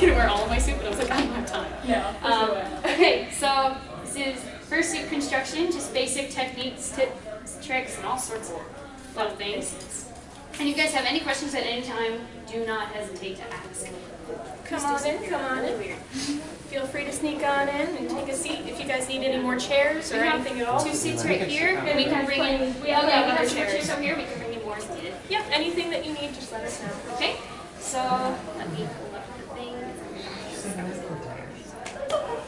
going to wear all of my suit, but I was like, I don't have time. No. Okay, so this is fursuit construction, just basic techniques, tips, tricks, and all sorts of little things. And if you guys have any questions at any time, do not hesitate to ask. Come on in, come on in. Feel free to sneak on in and take a seat if you guys need any more chairs or anything at all. 2 seats right here, and we can bring in, we have some chairs over here, we can bring in more as needed. Yep, anything that you need, just let us know. Okay, so let me pull up the thing.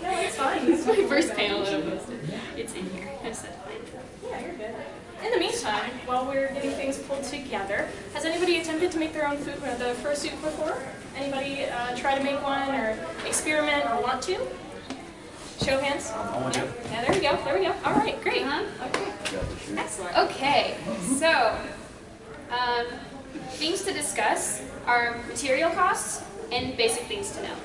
No, it's fine. This is my first panel that I've posted. It's in here. I said fine. Yeah, you're good. In the meantime, while we're getting things pulled together, has anybody attempted to make their own food with the fursuit before? Anybody try to make one or experiment or want to? Show of hands. Yeah, there we go. There we go. All right, great. Okay. Excellent. Okay, so things to discuss are material costs and basic things to know,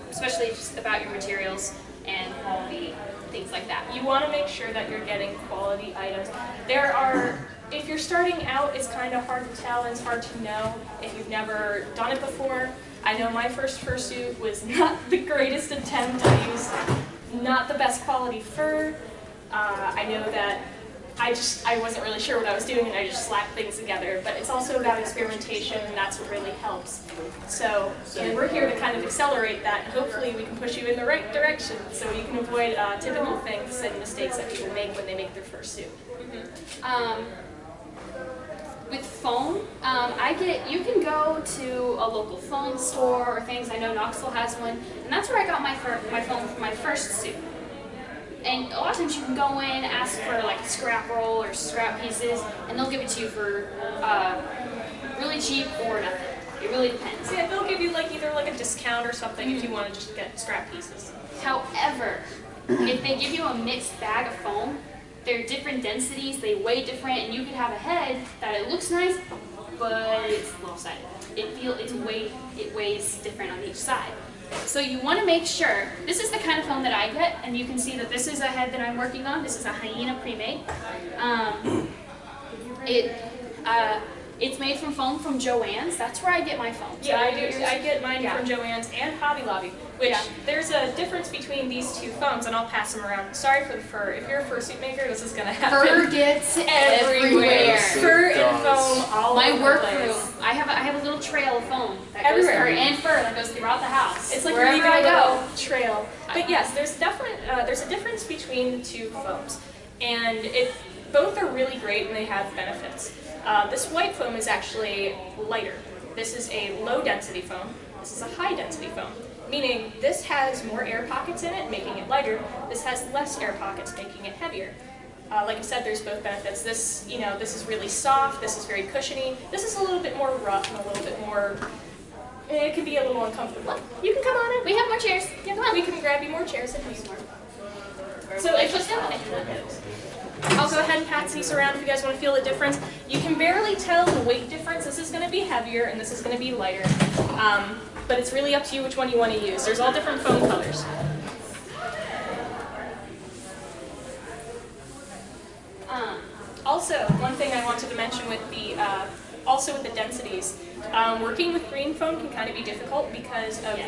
especially just about your materials and quality, things like that. You want to make sure that you're getting quality items. There are, if you're starting out, it's kind of hard to tell and it's hard to know if you've never done it before. I know my first fursuit was not the greatest attempt. I used not the best quality fur. I know that I wasn't really sure what I was doing and I just slapped things together, but it's also about experimentation and that's what really helps. So we're here to kind of accelerate that and hopefully we can push you in the right direction so you can avoid typical things and mistakes that people make when they make their first suit. With foam, you can go to a local foam store or things. I know Knoxville has one, and that's where I got my foam for my first suit. And a lot of times you can go in, ask for like a scrap roll or scrap pieces, and they'll give it to you for really cheap or nothing. It really depends. Yeah, they'll give you like either like a discount or something if you want to just get scrap pieces. However, if they give you a mixed bag of foam, they're different densities, they weigh different, and you could have a head that it looks nice, but it's lopsided. It weighs different on each side. So you want to make sure, this is the kind of foam that I get, and you can see that this is a head that I'm working on. This is a hyena pre-made. It's made from foam from Joann's. That's where I get my foam. Yeah, I do. I get mine from Joann's and Hobby Lobby, which there's a difference between these two foams, and I'll pass them around. Sorry for the fur. If you're a fursuit maker, this is going to happen. Fur gets everywhere. Fur and foam all over my work the place. room, I have a little trail of foam that everywhere. goes and fur that goes throughout the house. It's like wherever leaving I a go. little trail. But yes, there's a difference between the two foams, and both are really great and they have benefits. This white foam is actually lighter. This is a low density foam. This is a high density foam, meaning this has more air pockets in it, making it lighter. This has less air pockets, making it heavier. Like I said, there's both benefits. This is really soft. This is very cushiony. This is a little bit more rough and a little bit more. It can be a little uncomfortable. You can come on in. We have more chairs. Yeah, come on. We can grab you more chairs if you want. So I'll go ahead and pass these around if you guys want to feel the difference. You can barely tell the weight difference. This is going to be heavier and this is going to be lighter. But it's really up to you which one you want to use. There's all different foam colors. Also, one thing I wanted to mention with the densities, working with green foam can kind of be difficult because of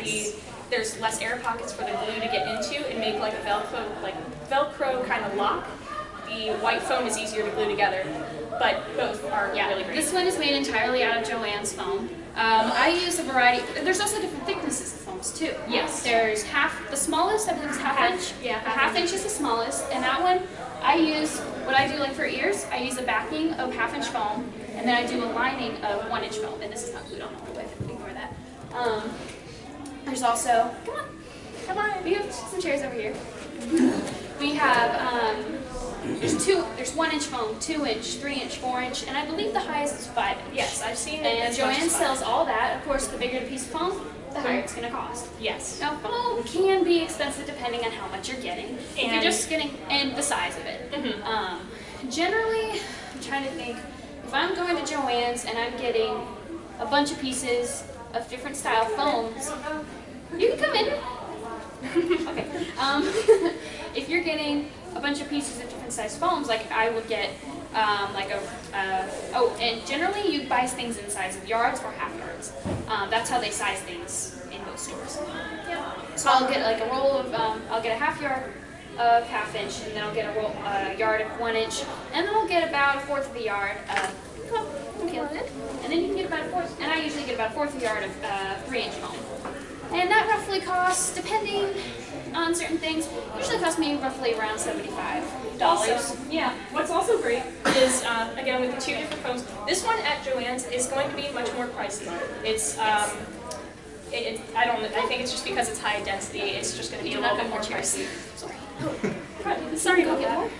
there's less air pockets for the glue to get into and make like a Velcro kind of lock. The white foam is easier to glue together, but both are really great. This one is made entirely out of Joann's foam. I use a variety. There's also different thicknesses of foams too. Yes. There's the smallest I believe is half inch. Yeah. A half inch is the smallest, and that one I use. What I do like for ears, I use a backing of half-inch foam, and then I do a lining of 1-inch foam. And this is not glued on all the way. Ignore that. There's also come on. We have some chairs over here. We have there's 1-inch foam, 2-inch, 3-inch, 4-inch, and I believe the highest is 5-inch. Yes, I've seen it. And Joann sells all that. Of course, the bigger the piece of foam, the higher it's going to cost. Yes. Now, foam can be expensive depending on how much you're getting. If you're just getting, and the size of it. Generally, I'm trying to think, if I'm going to Joann's and I'm getting a bunch of pieces of different style foams, you can come in. Okay. If you're getting a bunch of pieces of different size foams, like I would get and generally you buy things in size of yards or half yards. yards. That's how they size things in most stores. Yeah. So I'll get like a roll of, I'll get a half yard of 1/2 inch, and then I'll get a yard of 1 inch, and then I'll get about 1/4 of a yard of, and then you can get about a 1/4, and I usually get about a 1/4 of a yard of 3-inch foam. And that roughly costs, depending on certain things, usually costs me roughly around $75. Also, yeah, what's also great is, again, with the 2 different foams, this one at Joann's is going to be much more pricey. It's, I think it's just because it's high density, it's just going to be a little bit more pricey. Sorry. Sorry about that.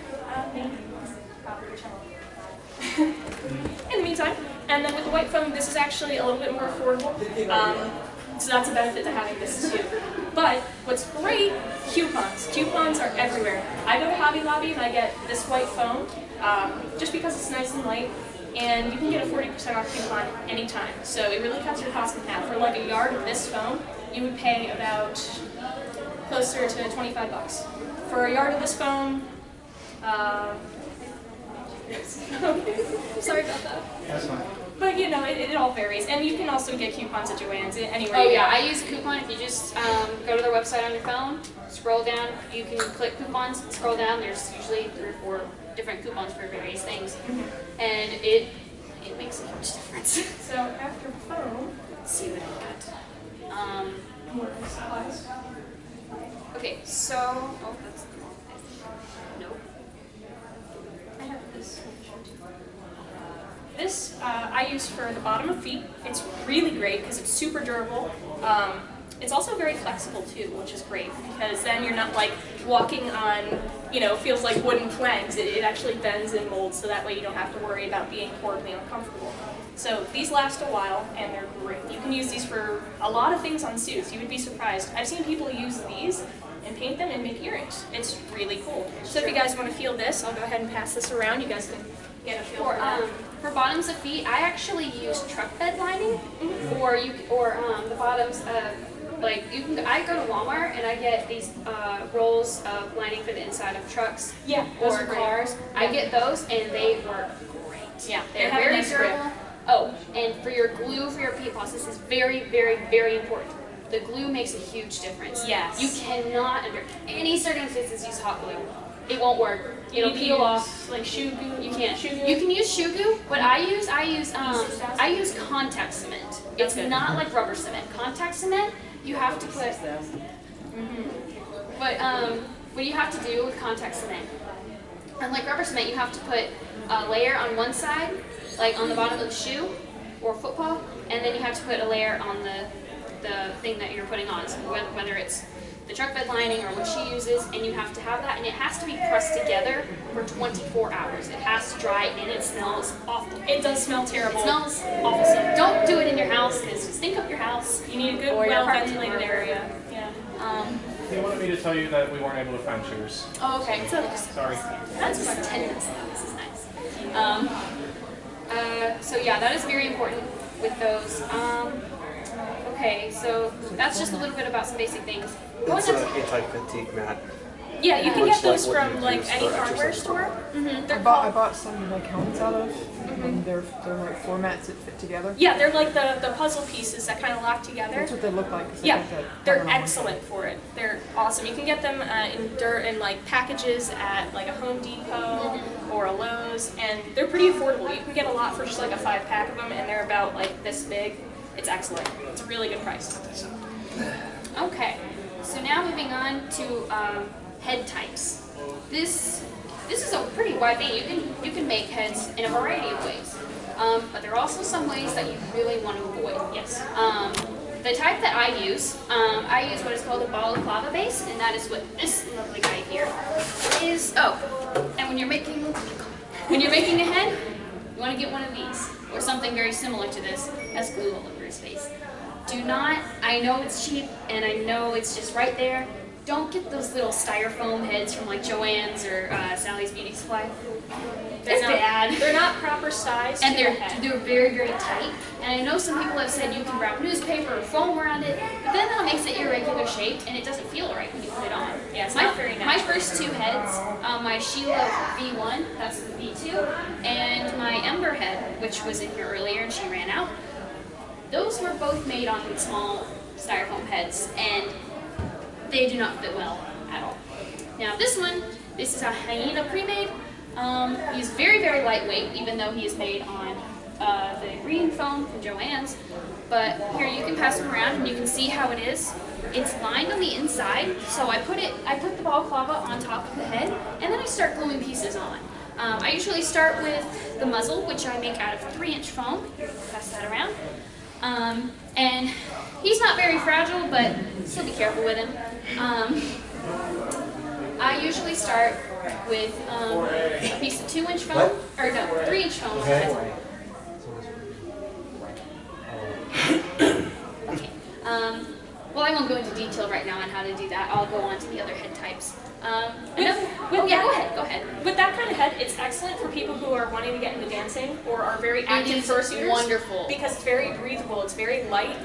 In the meantime, and then with the white foam, this is actually a little bit more affordable. So that's a benefit to having this too. But what's great, coupons. Coupons are everywhere. I go to Hobby Lobby and I get this white foam just because it's nice and light, and you can get a 40% off coupon anytime. So it really cuts your cost in half. For like a yard of this foam, you would pay about closer to 25 bucks. For a yard of this foam, sorry about that. That's fine. But you know, it all varies, and you can also get coupons at Joann's anywhere. Oh yeah, I use a coupon. If you just go to their website on your phone, scroll down, you can click coupons, scroll down, there's usually 3 or 4 different coupons for various things, and it makes a huge difference. So after foam, Let's see what I got. more supplies. Okay, so, oh, that's the wrong thing. Nope. I have this. This I use for the bottom of feet. It's really great because it's super durable. It's also very flexible too, which is great because then you're not like walking on, you know, feels like wooden planks. It actually bends and molds, so that way you don't have to worry about being horribly uncomfortable. So these last a while, and they're great. You can use these for a lot of things on suits. You would be surprised. I've seen people use these and paint them and make earrings. It's really cool. So if you guys want to feel this, I'll go ahead and pass this around. You guys can get a feel for that. For bottoms of feet, I actually use truck bed lining, or the bottoms of, like, you can. I go to Walmart and I get these rolls of lining for the inside of trucks, Yeah, those or are great. cars. I get those and they work great. Yeah, they're have a very nice grip. durable. Oh, and for your glue for your pee paws, this is very, very, very important. The glue makes a huge difference. Yes. You cannot, under any circumstances, use hot glue. It won't work. It'll peel off. Like shoe goo. You can't. Shoe goo. You can use shoe goo. What I use contact cement. It's good. not like rubber cement. Contact cement, you have to put. But what you have to do with contact cement, unlike rubber cement, you have to put a layer on one side, like on the bottom of the shoe or foot paw, and then you have to put a layer on the thing that you're putting on. So whether it's the truck bed lining or what she uses, and you have to have that, and it has to be pressed together for 24 hours. It has to dry, and it smells awful. It does smell terrible. It smells awful. So don't do it in your house, because you stink up your house. You need a good, Or your apartment, well-ventilated or- area. Yeah. He wanted me to tell you that we weren't able to find chairs. Oh, okay. So Sorry. that's 10 minutes now. This is nice. So yeah, that is very important with those. Okay, so that's just a little bit about some basic things. Going It's up an to anti-fatigue mat. Yeah, you can Much get those like what from you like use any for hardware exercise store. equipment. They're I called, bought some like helmets out of, and they're like floor mats that fit together. yeah, they're like the puzzle pieces that kind of lock together. That's what they look like. 'cause they Yeah, got that they're pattern on them. excellent for it. They're awesome. You can get them in like packages at like a Home Depot or a Lowe's, and they're pretty affordable. You can get a lot for just like a 5-pack of them, and they're about like this big. It's excellent. It's a really good price. Okay, so now moving on to head types. This is a pretty wide thing. You can make heads in a variety of ways, but there are also some ways that you really want to avoid. Yes. The type that I use what is called a balaclava base, and that is what this lovely guy here is. Oh, and when you're making a head, you want to get one of these or something very similar to this. Has glue all over his face. Do not. I know it's cheap, and I know it's just right there. Don't get those little styrofoam heads from like Joann's or Sally's Beauty Supply. It's bad. They're not proper size. And to they're the head. very, very tight. And I know some people have said you can wrap newspaper or foam around it, but then that makes it irregular shaped and it doesn't feel right when you put it on. Yeah, it's my, not very my natural. first 2 heads, my Sheila V1, that's the V2, and my Ember head, which was in here earlier and she ran out. those were both made on small styrofoam heads, and they do not fit well at all. Now this is a hyena pre-made. He's very, very lightweight, even though he is made on the green foam from Joann's. But here, you can pass him around and you can see how it is. It's lined on the inside, so I put the balaclava on top of the head, and then I start gluing pieces on. I usually start with the muzzle, which I make out of 3-inch foam. Pass that around. And he's not very fragile, but still be careful with him. I usually start with a piece of 2-inch foam, or no, 3-inch foam. Okay. Well, I won't go into detail right now on how to do that. I'll go on to the other head types. Go ahead. With that kind of head, it's excellent for people who are wanting to get into dancing or are very active fursuiters. Wonderful. Because it's very breathable, it's very light,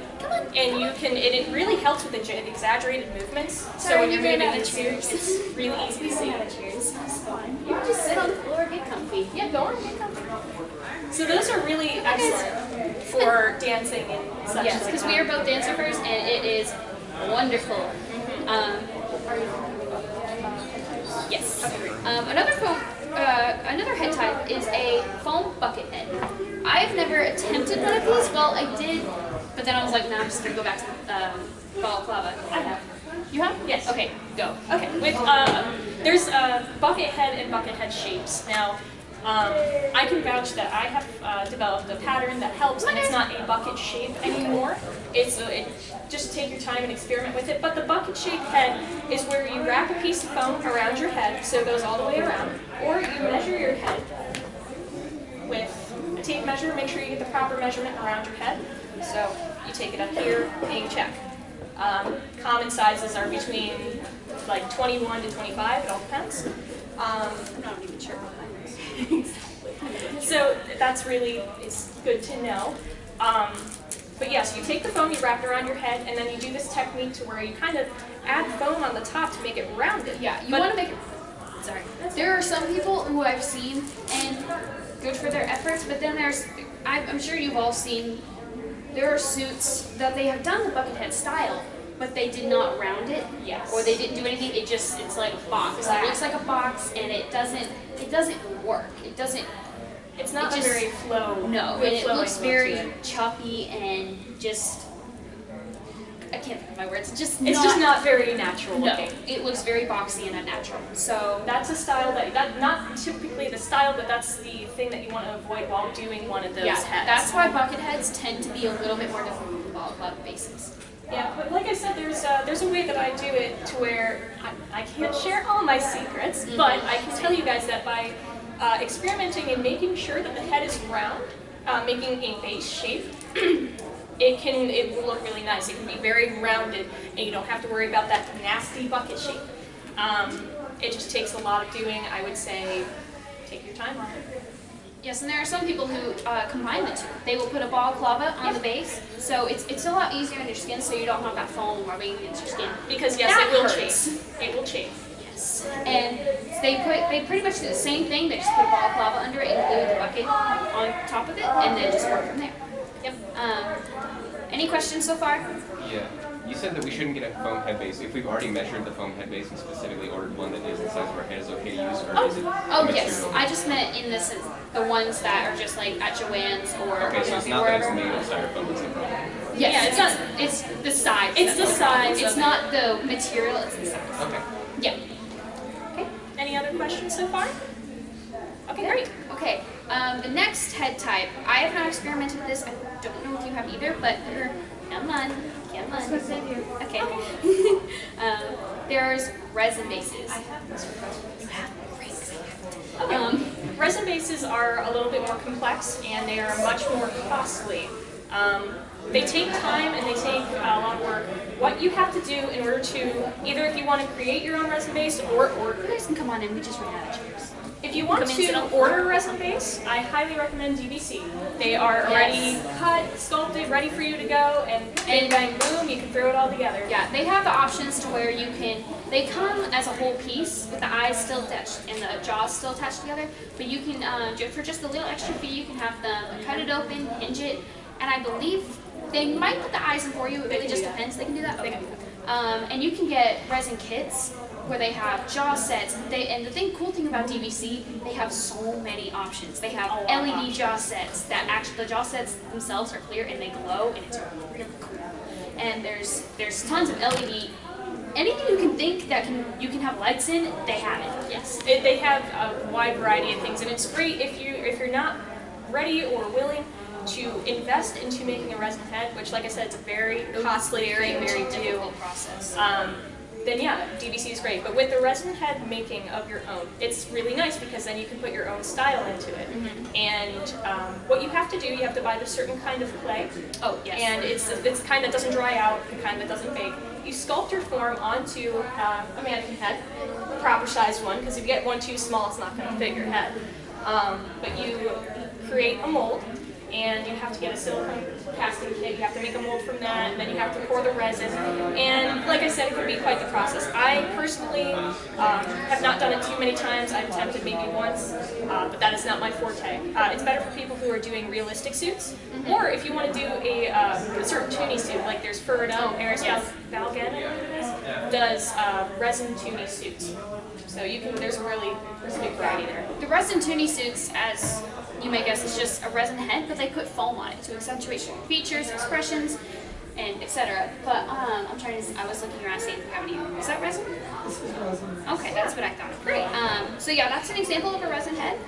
and it really helps with the exaggerated movements. So when you're moving in suit, it's really easy to see. You can just sit on the floor, get comfy. Yeah, go on, get comfy. So those are really excellent for dancing and such. Yes, because we are both dancers, and it is wonderful. Yes. Another head type is a foam bucket head. I've never attempted one of these. Well, I did, but then I was like, nah, I'm just gonna go back to balaclava. I have. You have? Yes. Okay, go. Okay. There's bucket head and bucket head shapes. Now, I can vouch that I have developed a pattern that helps, and it's not a bucket shape anymore. Just take your time and experiment with it. But the bucket shaped head is where you wrap a piece of foam around your head, so it goes all the way around, or you measure your head with a tape measure. Make sure you get the proper measurement around your head. So you take it up here and you check. Common sizes are between like 21 to 25. It all depends. I'm not even sure what that is. So that's really is good to know. But yes, you take the foam, you wrap it around your head, and then you do this technique to where you kind of add foam on the top to make it rounded. Yeah, you want to make it. Sorry. There are some people who I've seen, and good for their efforts, but then I'm sure you've all seen, there are suits that they have done the bucket head style, but they did not round it. Yes. Or they didn't do anything. It's like a box. It looks like a box, and it doesn't work. It's not very flow. No, and it looks very choppy and just, I can't think of my words. It's just not very natural looking. No, it looks very boxy and unnatural. So that's a style that not typically the style, but that's the thing that you want to avoid while doing one of those heads. That's why bucket heads tend to be a little bit more difficult than balaclava bases. Yeah, but like I said, there's a way that I do it to where I can't share all my secrets, but I can tell you guys that by experimenting and making sure that the head is round, making a base shape, it will look really nice. It can be very rounded, and you don't have to worry about that nasty bucket shape. It just takes a lot of doing. I would say take your time on it. Yes, and there are some people who combine the two. They will put a balaclava on the base, so it's a lot easier on your skin, so you don't have that foam rubbing against your skin. Because yes, it will chafe. It will chafe. Yes. And they pretty much do the same thing. They just put a balaclava under it and glue the bucket on top of it, and then just work from there. Yep. Any questions so far? Yeah. You said that we shouldn't get a foam head base. If we've already measured the foam head base and specifically ordered one that is the size of our head, is okay to use, or is it yes. I just meant in this the ones that are just like at Joann's or okay, so it's not that it's made of styrofoam, it's the problem. Yes, yeah, it's the size. It's the size. It's not the material, it's the size. Okay. Yeah. Okay. Any other questions so far? Okay, great. Okay. The next head type, I have not experimented with this. I don't know if you have either, but come on. Okay. There's resin bases. I have this for You have rings. Okay. Resin bases are a little bit more complex, and they are much more costly. They take time and they take a lot of work. What you have to do in order to, either if you want to create your own resin base or order You guys can come on in, we just ran out of chairs. If you want to order a resin base, I highly recommend DVC. They are already cut, sculpted, ready for you to go, and bang, bang, boom, you can throw it all together. Yeah, they have the options to where you can, they come as a whole piece with the eyes still attached and the jaws still attached together, but you can, for just a little extra fee, you can have them cut it open, hinge it, and I believe They might put the eyes in for you. It really just depends. They can do that. Okay. And you can get resin kits where they have jaw sets. And the cool thing about DVC, they have so many options. They have LED jaw sets that actually, the jaw sets themselves are clear and they glow, and it's really cool. And there's tons of LED. Anything you can think that you can have lights in, they have it. Yes. They have a wide variety of things, and it's great if you're not ready or willing to invest into making a resin head, which, like I said, it's a very costly, very difficult process. Then yeah, DVC is great. But with the resin head making of your own, it's really nice because then you can put your own style into it. And what you have to do, you have to buy the certain kind of clay. Oh, yes. And it's the kind that doesn't dry out, the kind that doesn't bake. You sculpt your form onto a mannequin head, a proper sized one, because if you get one too small, it's not going to fit your head. But you create a mold, and you have to get a silicone casting kit. You have to make a mold from that, and then you have to pour the resin. And like I said, it can be quite the process. I personally have not done it too many times. I've attempted maybe once, but that is not my forte. It's better for people who are doing realistic suits, or if you want to do a certain toonie suit, like there's Fursuit, Eris Valgan does resin toonie suits. So there's a big variety there. The resin toonie suits, as you may guess, is just a resin head, but they put foam on it to accentuate certain features, expressions, and etc. But I was looking around saying, is that resin? This is resin. Okay, that's what I thought. Great. So yeah, that's an example of a resin head.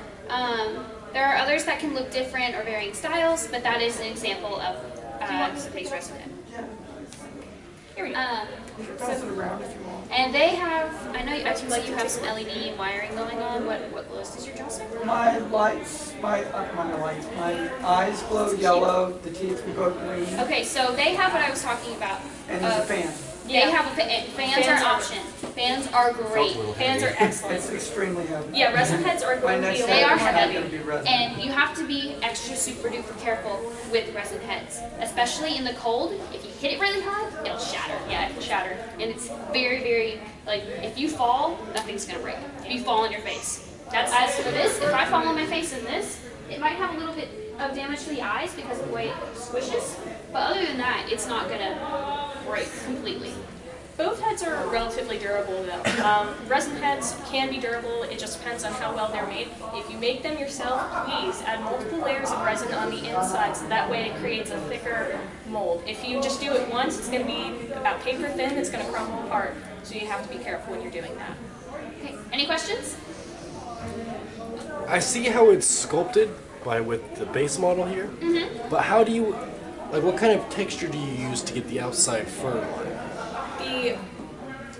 There are others that can look different or varying styles, but that is an example of a face resin head. Here we go. And they have, I know you have some LED wiring going on. What glows does your jaw say? My eyes glow yellow, the teeth will go green, Okay, so they have what I was talking about. and there's a fan. They have a fan. Fans are an option. Fans are great. Fans are excellent. It's extremely heavy. Yeah, resin heads are My going to next be a They lot are head heavy, is going to be resin. and you have to be extra super duper careful with resin heads, especially in the cold. If you hit it really hard, it'll shatter. Yeah, it can shatter. And it's very, very, like, if you fall, nothing's gonna break. If you fall on your face. As for this, if I fall on my face in this, it might have a little bit of damage to the eyes because of the way it squishes, but other than that, it's not gonna break completely. Both heads are relatively durable though. Resin heads can be durable, it just depends on how well they're made. If you make them yourself, please add multiple layers of resin on the inside so that way it creates a thicker mold. If you just do it once, it's going to be about paper thin, it's going to crumble apart. So you have to be careful when you're doing that. Okay, any questions? I see how it's sculpted with the base model here, but how do you, what kind of texture do you use to get the outside fur line?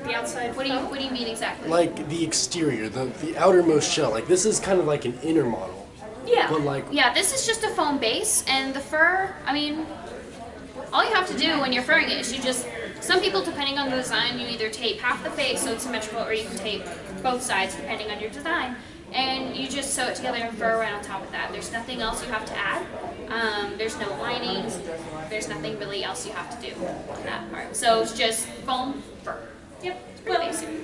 The outside. What do you mean exactly? Like the exterior, the outermost shell. Like this is kind of like an inner model. Yeah. But Yeah, this is just a foam base, and the fur, I mean, all you have to do when you're furring it is some people, depending on the design, you either tape half the face so it's symmetrical, or you can tape both sides depending on your design. And you just sew it together and fur right on top of that. There's nothing else you have to add. There's no linings. There's nothing really else you have to do on that part. So it's just foam, fur. Yep. Well,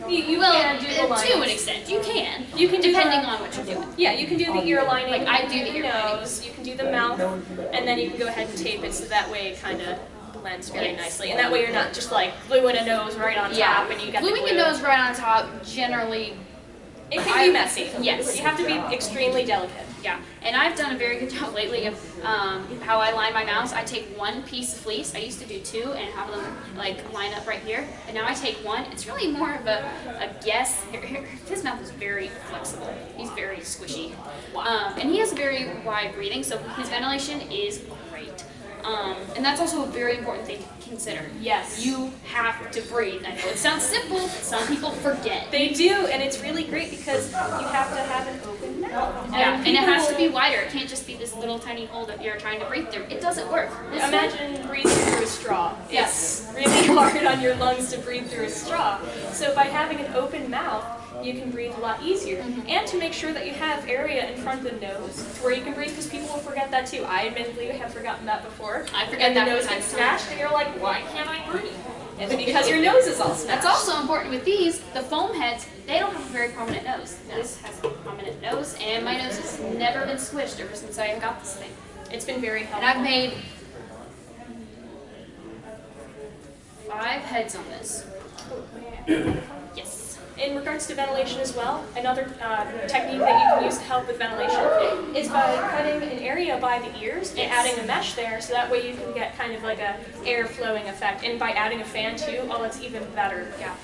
You can do the lines. to an extent. You can do depending on what you're doing. Yeah, you can do the ear lining. Like I you do can the ear nose. You can do the mouth, and then you can go ahead and tape it so that way it kind of blends very nicely. And that way you're not just like gluing a nose right on top, and you got gluing the glue. a nose right on top generally. It can be messy. Yes. You have to be extremely delicate. Yeah, and I've done a very good job lately of how I line my mouths. I take one piece of fleece. I used to do two and have them like line up right here, and now I take one. It's really more of a guess. His mouth is very flexible. He's very squishy, and he has a very wide breathing, so his ventilation is great. And that's also a very important thing to consider. Yes. You have to breathe. I know it sounds simple, but some people forget. They do, and it's really great because you have to have an open mouth. And it has to be wider. It can't just be this little tiny hole that you're trying to breathe through. It doesn't work. Imagine breathing through a straw. Yes. It's really hard on your lungs to breathe through a straw. So by having an open mouth, you can breathe a lot easier. And to make sure that you have area in front of the nose where you can breathe, because people will forget that too. I admittedly have forgotten that before. I forget and that the nose from gets time to time. smashed, and you're like, why can't I breathe? It's because your nose is all smashed. That's also important with these. The foam heads, they don't have a very prominent nose. This has a prominent nose, and my nose has never been squished ever since I got this thing. It's been very helpful. And I've made 5 heads on this. Yes. In regards to ventilation as well, another technique that you can use to help with ventilation is by cutting an area by the ears and adding a mesh there, so that way you can get kind of like a air flowing effect. And by adding a fan too, oh, it's even better. Yeah.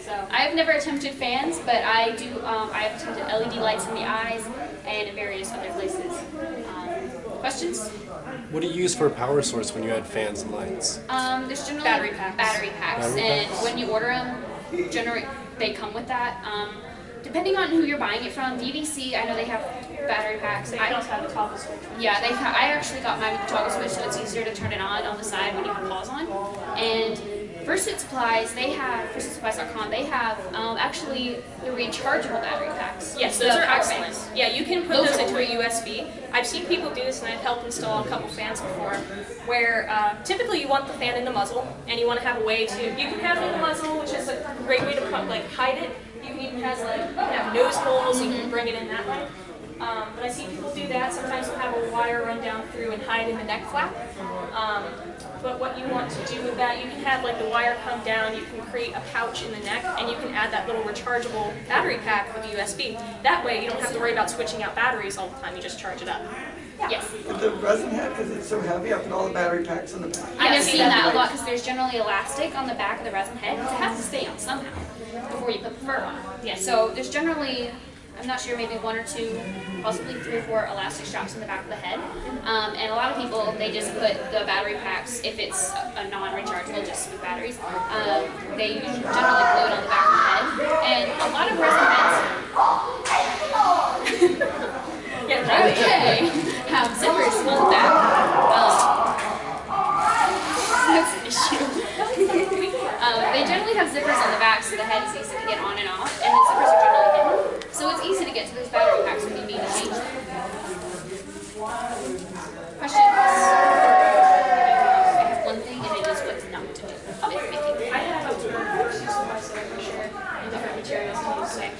So I have never attempted fans, but I do. I have attempted LED lights in the eyes and in various other places. Questions? What do you use for a power source when you add fans and lights? There's generally Battery packs. Battery Battery and when you order them, generally they come with that. Depending on who you're buying it from, BBC, I know they have battery packs. they can also have a toggle switch. Yeah, I actually got mine with the toggle switch, so it's easier to turn it on the side when you have pause on. And Fursuit Supplies, they have, FursuitSupplies.com, they have actually the rechargeable battery packs. Yes, The those are power excellent. banks. Yeah, you can put Those those are into a great. USB. I've seen people do this, and I've helped install a couple fans before, where typically you want the fan in the muzzle, and you want to have a way to, you can have it in the muzzle, which is a great way to hide it. You can even have nose holes, you can bring it in that way. But I see people do that. Sometimes they'll have a wire run down through and hide in the neck flap. But what you want to do with that, you can have the wire come down, you can create a pouch in the neck, and you can add that little rechargeable battery pack with a USB. That way you don't have to worry about switching out batteries all the time, you just charge it up. Yes. With the resin head, because it's so heavy, I put all the battery packs on the back. I have Yeah, seen that a lot because there's generally elastic on the back of the resin head. It has to stay on somehow before you put the fur on. Yeah. So there's generally, I'm not sure, maybe 1 or 2, possibly 3 or 4 elastic straps in the back of the head. And a lot of people, they just put the battery packs, if it's a non-rechargeable, just with batteries, they usually generally glue it on the back of the head. And a lot of resin heads have zippers on the back. That's an issue. They generally have zippers on the back, so the head is easy to get on and off, and the zippers are generally hidden. So it's easy to get to those battery packs when you need to change them. Questions? I have one thing, and it is what not to do. I have a Fursuit Supplies that I can share and different materials to use.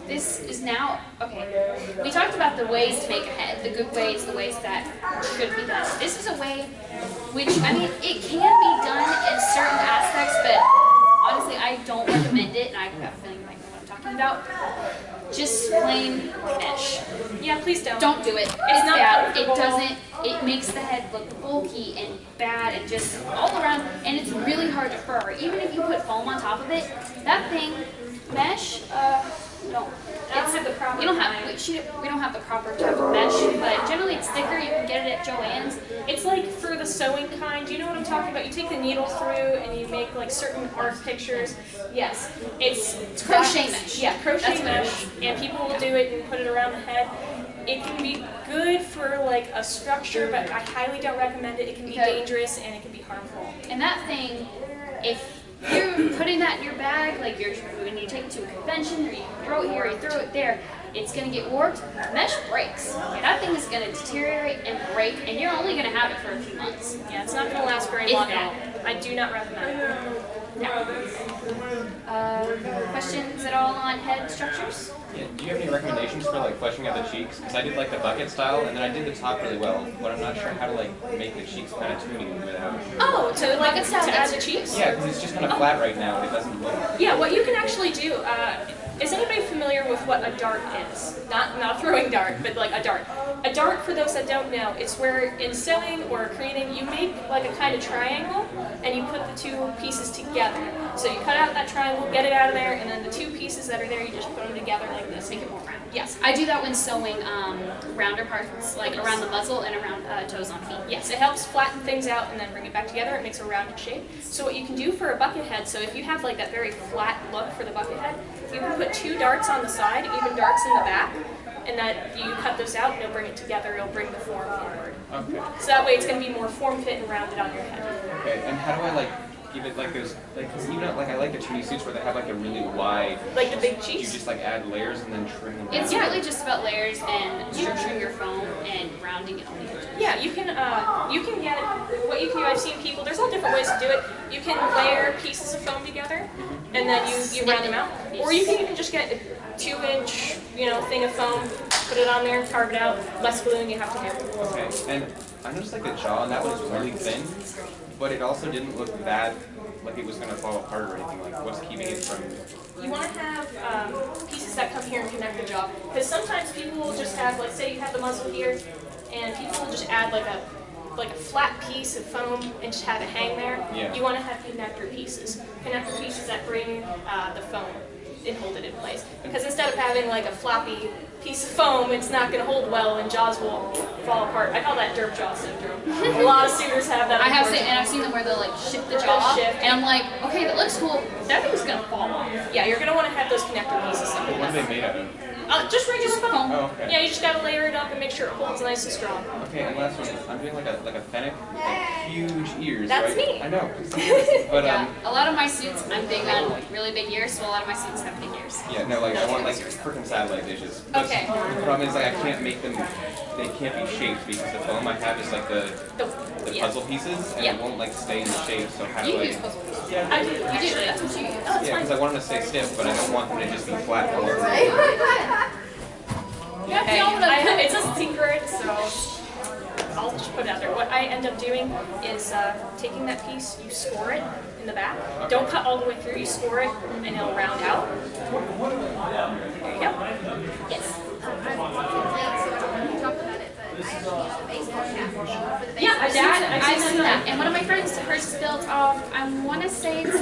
This is now, okay, we talked about the ways to make a head, the good ways, the ways that should be done. This is a way which, I mean, it can be done in certain aspects, but honestly, I don't recommend it, and I have a feeling you might know what I'm talking about. Just plain mesh. Yeah, please don't. Don't do it. It's not bad. It comfortable. doesn't, it makes the head look bulky and bad and just all around, and it's really hard to fur. Even if you put foam on top of it, that thing, mesh, no. We don't have the proper type of mesh, but generally it's thicker. You can get it at Joann's. It's like for the sewing kind. Do you know what I'm talking about? You take the needle through and you make certain art pictures. Yes, it's crochet mesh. Yeah, crochet That's what it mesh, and people will do it and put it around the head. It can be good for a structure, but I highly don't recommend it. It can be dangerous and it can be harmful. And that thing, if you're putting that in your bag, when you take it to a convention, or you throw it here, or you throw it there, it's going to get warped. Mesh breaks. That thing is going to deteriorate and break, and you're only going to have it for a few months. Yeah, it's not going to last very long at all. I do not recommend it. Questions at all on head structures? Yeah. Do you have any recommendations for fleshing out the cheeks? Because I did the bucket style, and then I did the top really well, but I'm not sure how to make the cheeks kind of tuning without. Oh, to add the cheeks? Yeah, because it's just kind of flat right now. It doesn't look. Yeah, what you can actually do. Is anybody familiar with what a dart is? Not a throwing dart, but a dart. A dart, for those that don't know, it's where in sewing or creating, you make a kind of triangle, and you put the 2 pieces together. So you cut out that triangle, get it out of there, and then the 2 pieces that are there, you just put them together like this. Make it more round. Yes. I do that when sewing rounder parts, around the muzzle and around toes on feet. Yes, it helps flatten things out and then bring it back together. It makes a rounded shape. So what you can do for a bucket head, so if you have that very flat look for the bucket head, you can put 2 darts on the side, even darts in the back, and that you cut those out and it'll bring it together, it'll bring the form forward. Okay. So that way it's going to be more form fit and rounded on your head. Okay. And how do I give it those because even I like the 2D suits where they have a really wide. The big Do you cheeks? just add layers and then trim them? It's down? really just about layers and structuring your foam and rounding it on the edges. Yeah, you can get what you can do. I've seen people. There's all different ways to do it. You can layer pieces of foam together, and then you round them out, or you can even just get a 2-inch thing of foam, put it on there, carve it out, less gluing you have to do. Okay, and I noticed like the jaw on that one is really thin, but it also didn't look that like it was going to fall apart or anything. Like, what's keeping it from... You want to have pieces that come here and connect the jaw, because sometimes people will just have, like, say you have the muzzle here, and people will just add like a flat piece of foam and just have it hang there. Yeah. You want to have connector pieces that bring the foam and hold it in place. Because instead of having like a floppy piece of foam, it's not going to hold well and jaws will fall apart. I call that derp jaw syndrome. A lot of suitors have that. I've seen them where they'll like shift the jaw off, shift. and I'm like, okay, that looks cool. That thing's gonna fall off. Yeah, you're going to want to have those connector pieces. What are they made out of? Just regular foam. Oh, okay. Yeah, you just got to layer it up and make sure it holds nice and strong. Okay, and last one, I'm doing like a Fennec, like huge ears, That's right? me. I know. But Yeah, a lot of my suits, I'm big on really big ears, so a lot of my suits have big ears. yeah, no, like I want like freaking satellite dishes. But Okay. the problem is like I can't make them. They can't be shaped because the foam I have is like the Yeah. puzzle pieces, and Yeah. it won't like stay in the shape. So how do You I? use puzzle pieces. Yeah, I do. You do, Actually, that's what you use. Oh, it's yeah, fine. because I want them to stay stiff, but I don't want them to just be flat. all over. Okay, it's a secret, so I'll just put it out there. What I end up doing is taking that piece, you score it in the back. Don't cut all the way through, you score it, and it'll round out. There you go. Yes. Yeah, I've seen that. And one of my friends, hers is built off, I want to say it's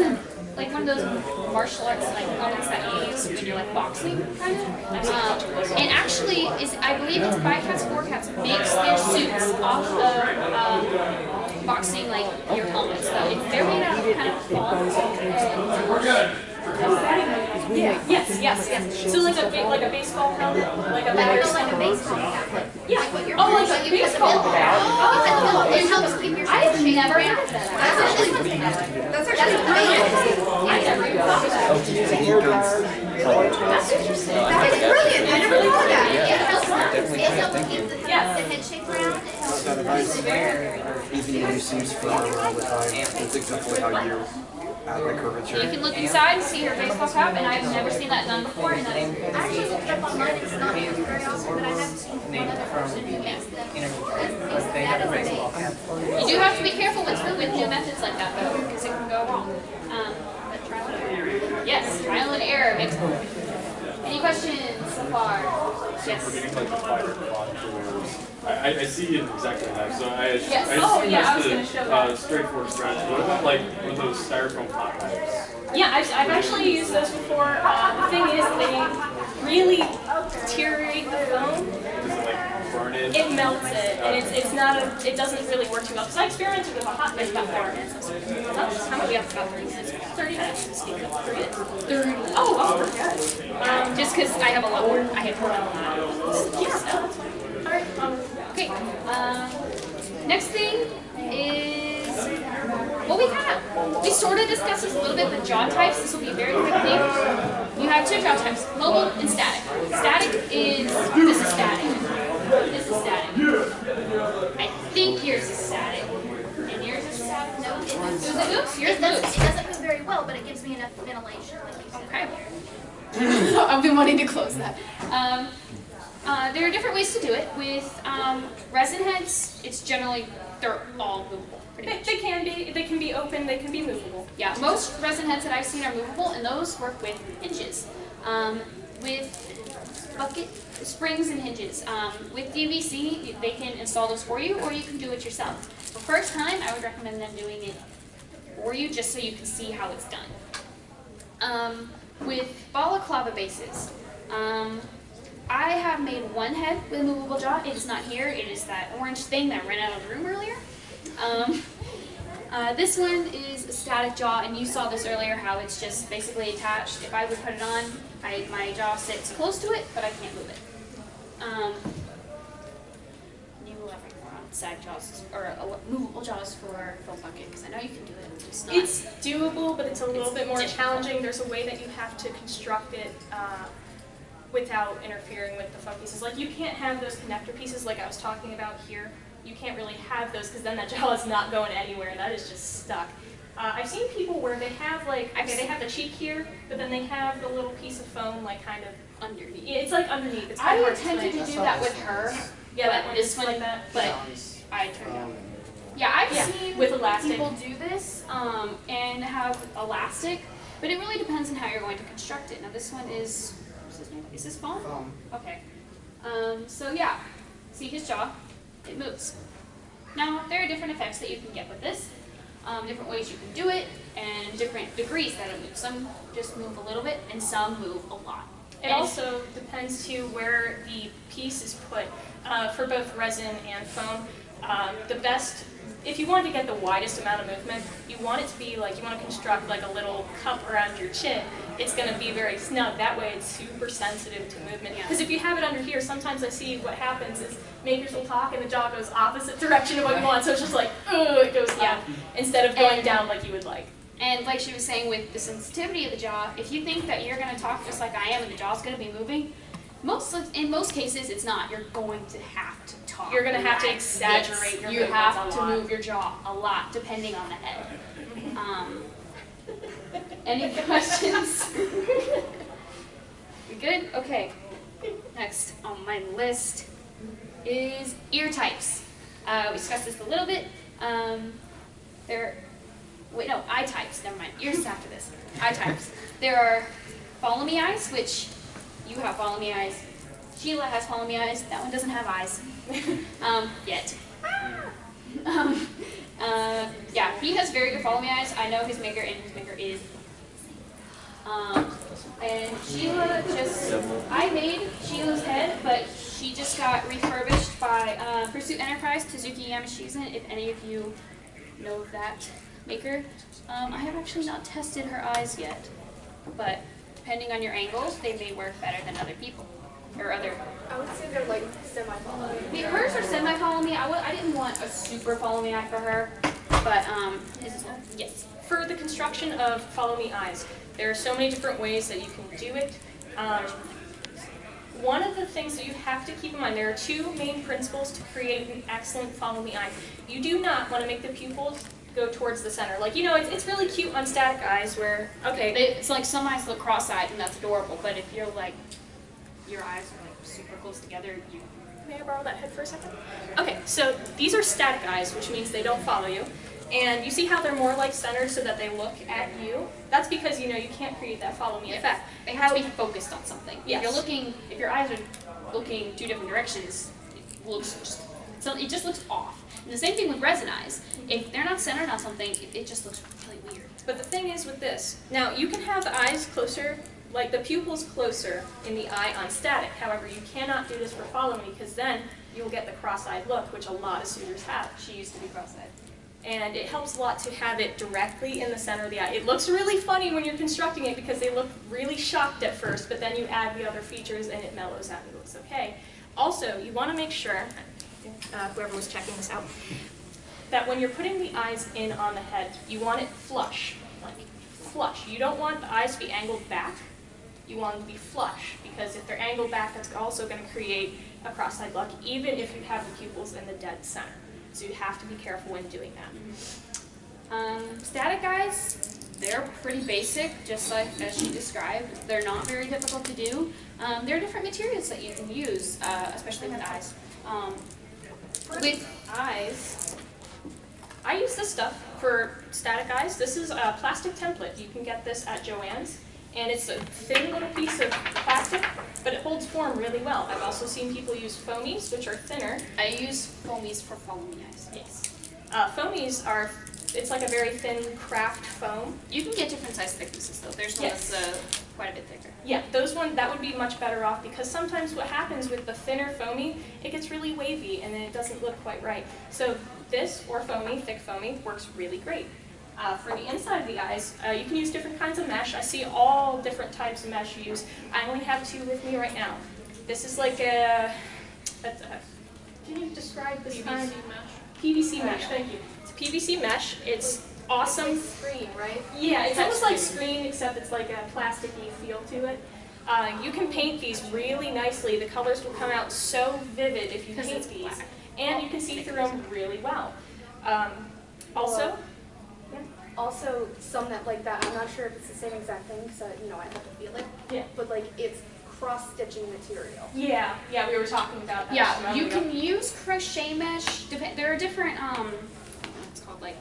like one of those martial arts like elements that you use when you're like boxing, kind of. And actually, I believe it's Bicats 4Cats makes their suits off of boxing like your helmets. So if they're made out of kind of foam. We're good. Yes. So like a baseball helmet, like a baseball cap. Yeah. Oh, like a baseball cap. Oh, it helps keep your I've shape. never had that. That's actually brilliant. I never even thought of that. That's interesting. That is brilliant. I never thought of that. It helps keep the head shape round. Even when you see for all the time, that's exactly how you add the curvature. You can look inside and see her baseball cap, and I've never seen that done before. And that's I actually looked it up online. It's not used very often, but I have seen one other person who makes them. That is amazing. you do have to be careful with new methods like that, though, because it can go wrong. But trial and error. Yes, trial and error makes Any questions so far? Yes. We're getting like the fiber cloth to where I see it exactly how. So I Yes. I Oh, assume yeah, I that's was the gonna show that. straightforward stretch. What about like with those styrofoam hot knives? Yeah, I've actually used those before. The thing is, they really deteriorate the foam. Does it like burn it? It melts it, and it's not it doesn't really work too well. Because I experimented with a hot knife about 4 minutes. How much? We have about 30 minutes. 30 minutes. 30 minutes. 30. Oh, we're good. Just because I have a lot more. I have more than that. Yeah, that's fine. All right. Okay. Next thing is, well, we sort of discussed this a little bit with jaw types. This will be a very quick thing. You have 2 jaw types, mobile and static. Static is, this is static. This is static. I think yours is static. And yours is static? No, it moves. Yours moves. It doesn't move very well, but it gives me enough ventilation. Okay. I've been wanting to close that. There are different ways to do it. With resin heads, it's generally, they're all movable. They can be open, they can be movable. Yeah, most resin heads that I've seen are movable, and those work with hinges. With bucket springs and hinges. With DVC, they can install those for you, or you can do it yourself. The first time, I would recommend them doing it for you, just so you can see how it's done. With balaclava bases, I have made one head with a movable jaw. It's not here. It is that orange thing that ran out of the room earlier. This one is a static jaw, and you saw this earlier, how it's just basically attached. If I would put it on, my jaw sits close to it, but I can't move it. You will have more on sag jaws, or movable jaws for Phil Bucket, because I know you can do it. It's doable, but it's a little bit more difficult. challenging. There's a way that you have to construct it without interfering with the foam pieces. Like, you can't have those connector pieces like I was talking about here. You can't really have those because then that jaw is not going anywhere. That is just stuck. I've seen people where they have like, okay, they have the cheek here, but then they have the little piece of foam like kind of Underneath. yeah, it's like underneath. It's kind I of hard to attempted explain. to do that with her. Yeah, that one this is like that. But I turned out. Yeah, I've Yeah, seen with elastic. people do this and have elastic, but it really depends on how you're going to construct it. Now this one is, what's his name? Is this foam? Foam. Okay. So yeah, see his jaw? It moves. Now there are different effects that you can get with this, different ways you can do it, and different degrees that it moves. Some just move a little bit, and some move a lot. It also depends to where the piece is put. For both resin and foam, the best, if you want to get the widest amount of movement, you want it to be like, you want to construct like a little cup around your chin. It's going to be very snug. That way it's super sensitive to movement. Because if you have it under here, sometimes I see what happens is makers will talk and the jaw goes opposite direction of what you want. So it's just like, it goes up instead of going down like you would like. And like she was saying with the sensitivity of the jaw, if you think that you're going to talk just like I am and the jaw's going to be moving, in most cases it's not. You're going to have to talk. You're going to have to like exaggerate this. your You movements have a to lot. move your jaw a lot depending on the head. Any questions? We good? Okay. Next on my list is ear types. We discussed this a little bit. Eye types. Never mind. Ears is after this. Eye types. There are follow me eyes, which you have follow me eyes. Sheila has follow me eyes. That one doesn't have eyes yet. Yeah, he has very good follow me eyes. I know his maker, and his maker is. And Sheila I made Sheila's head, but she just got refurbished by Fursuit Enterprise, Tezuki Yamashizan, if any of you know of that maker. I have actually not tested her eyes yet, but depending on your angles, they may work better than other people, or other. I would say they're like semi-follow. Hers are semi-follow me. I didn't want a super follow me eye for her, but yes. For the construction of follow me eyes, there are so many different ways that you can do it. One of the things that you have to keep in mind, there are two main principles to create an excellent follow me eye. You do not want to make the pupils go towards the center. Like, you know, it's really cute on static eyes where, okay. It's like some eyes look cross-eyed and that's adorable, but if you're like, your eyes are like super close together, May I borrow that head for a second? Okay, so these are static eyes, which means they don't follow you. And you see how they're more like centered so that they look at you? That's because, you know, you can't create that follow me effect. They have to be focused on something. Yes. If your eyes are looking two different directions, it just looks off. And the same thing with resin eyes. If they're not centered on something, it just looks really weird. But the thing is with this, now you can have the eyes closer, like the pupils closer in the eye on static. However, you cannot do this for follow me because then you will get the cross-eyed look, which a lot of suitors have. She used to be cross-eyed. And it helps a lot to have it directly in the center of the eye. It looks really funny when you're constructing it because they look really shocked at first, but then you add the other features and it mellows out and it looks okay. Also, you want to make sure, whoever was checking this out, that when you're putting the eyes in on the head, you want it flush, like flush. You don't want the eyes to be angled back. You want them to be flush because if they're angled back, that's also going to create a cross-eyed look, even if you have the pupils in the dead center. So you have to be careful when doing that. Static eyes, they're pretty basic, just like as she described. They're not very difficult to do. There are different materials that you can use, especially with eyes. With eyes, I use this stuff for static eyes. This is a plastic template. You can get this at Joann's. And it's a thin little piece of plastic, but it holds form really well. I've also seen people use foamies, which are thinner. I use foamies for follow me eyes. Yes. Foamies are, it's like a very thin craft foam. You can get different size thicknesses though. There's one that's quite a bit thicker. Yeah, that would be much better off because sometimes what happens with the thinner foamy, it gets really wavy and then it doesn't look quite right. So this, or foamy, thick foamy, works really great. For the inside of the eyes, you can use different kinds of mesh. I see all different types of mesh used. I only have two with me right now. This is like can you describe this kind? PVC mesh. PVC mesh, thank you. It's PVC mesh. It's awesome. Screen, right? Yeah, it's almost like screen, except it's like a plasticky feel to it. You can paint these really nicely. The colors will come out so vivid if you paint these. And you can see through them really well. Also, also some that like that. I'm not sure if it's the same exact thing because you know I have to feel it. Yeah. But like it's cross-stitching material. Yeah, yeah, we were talking about that. Yeah, just a you moment ago. can use crochet mesh. There are different, it's called like,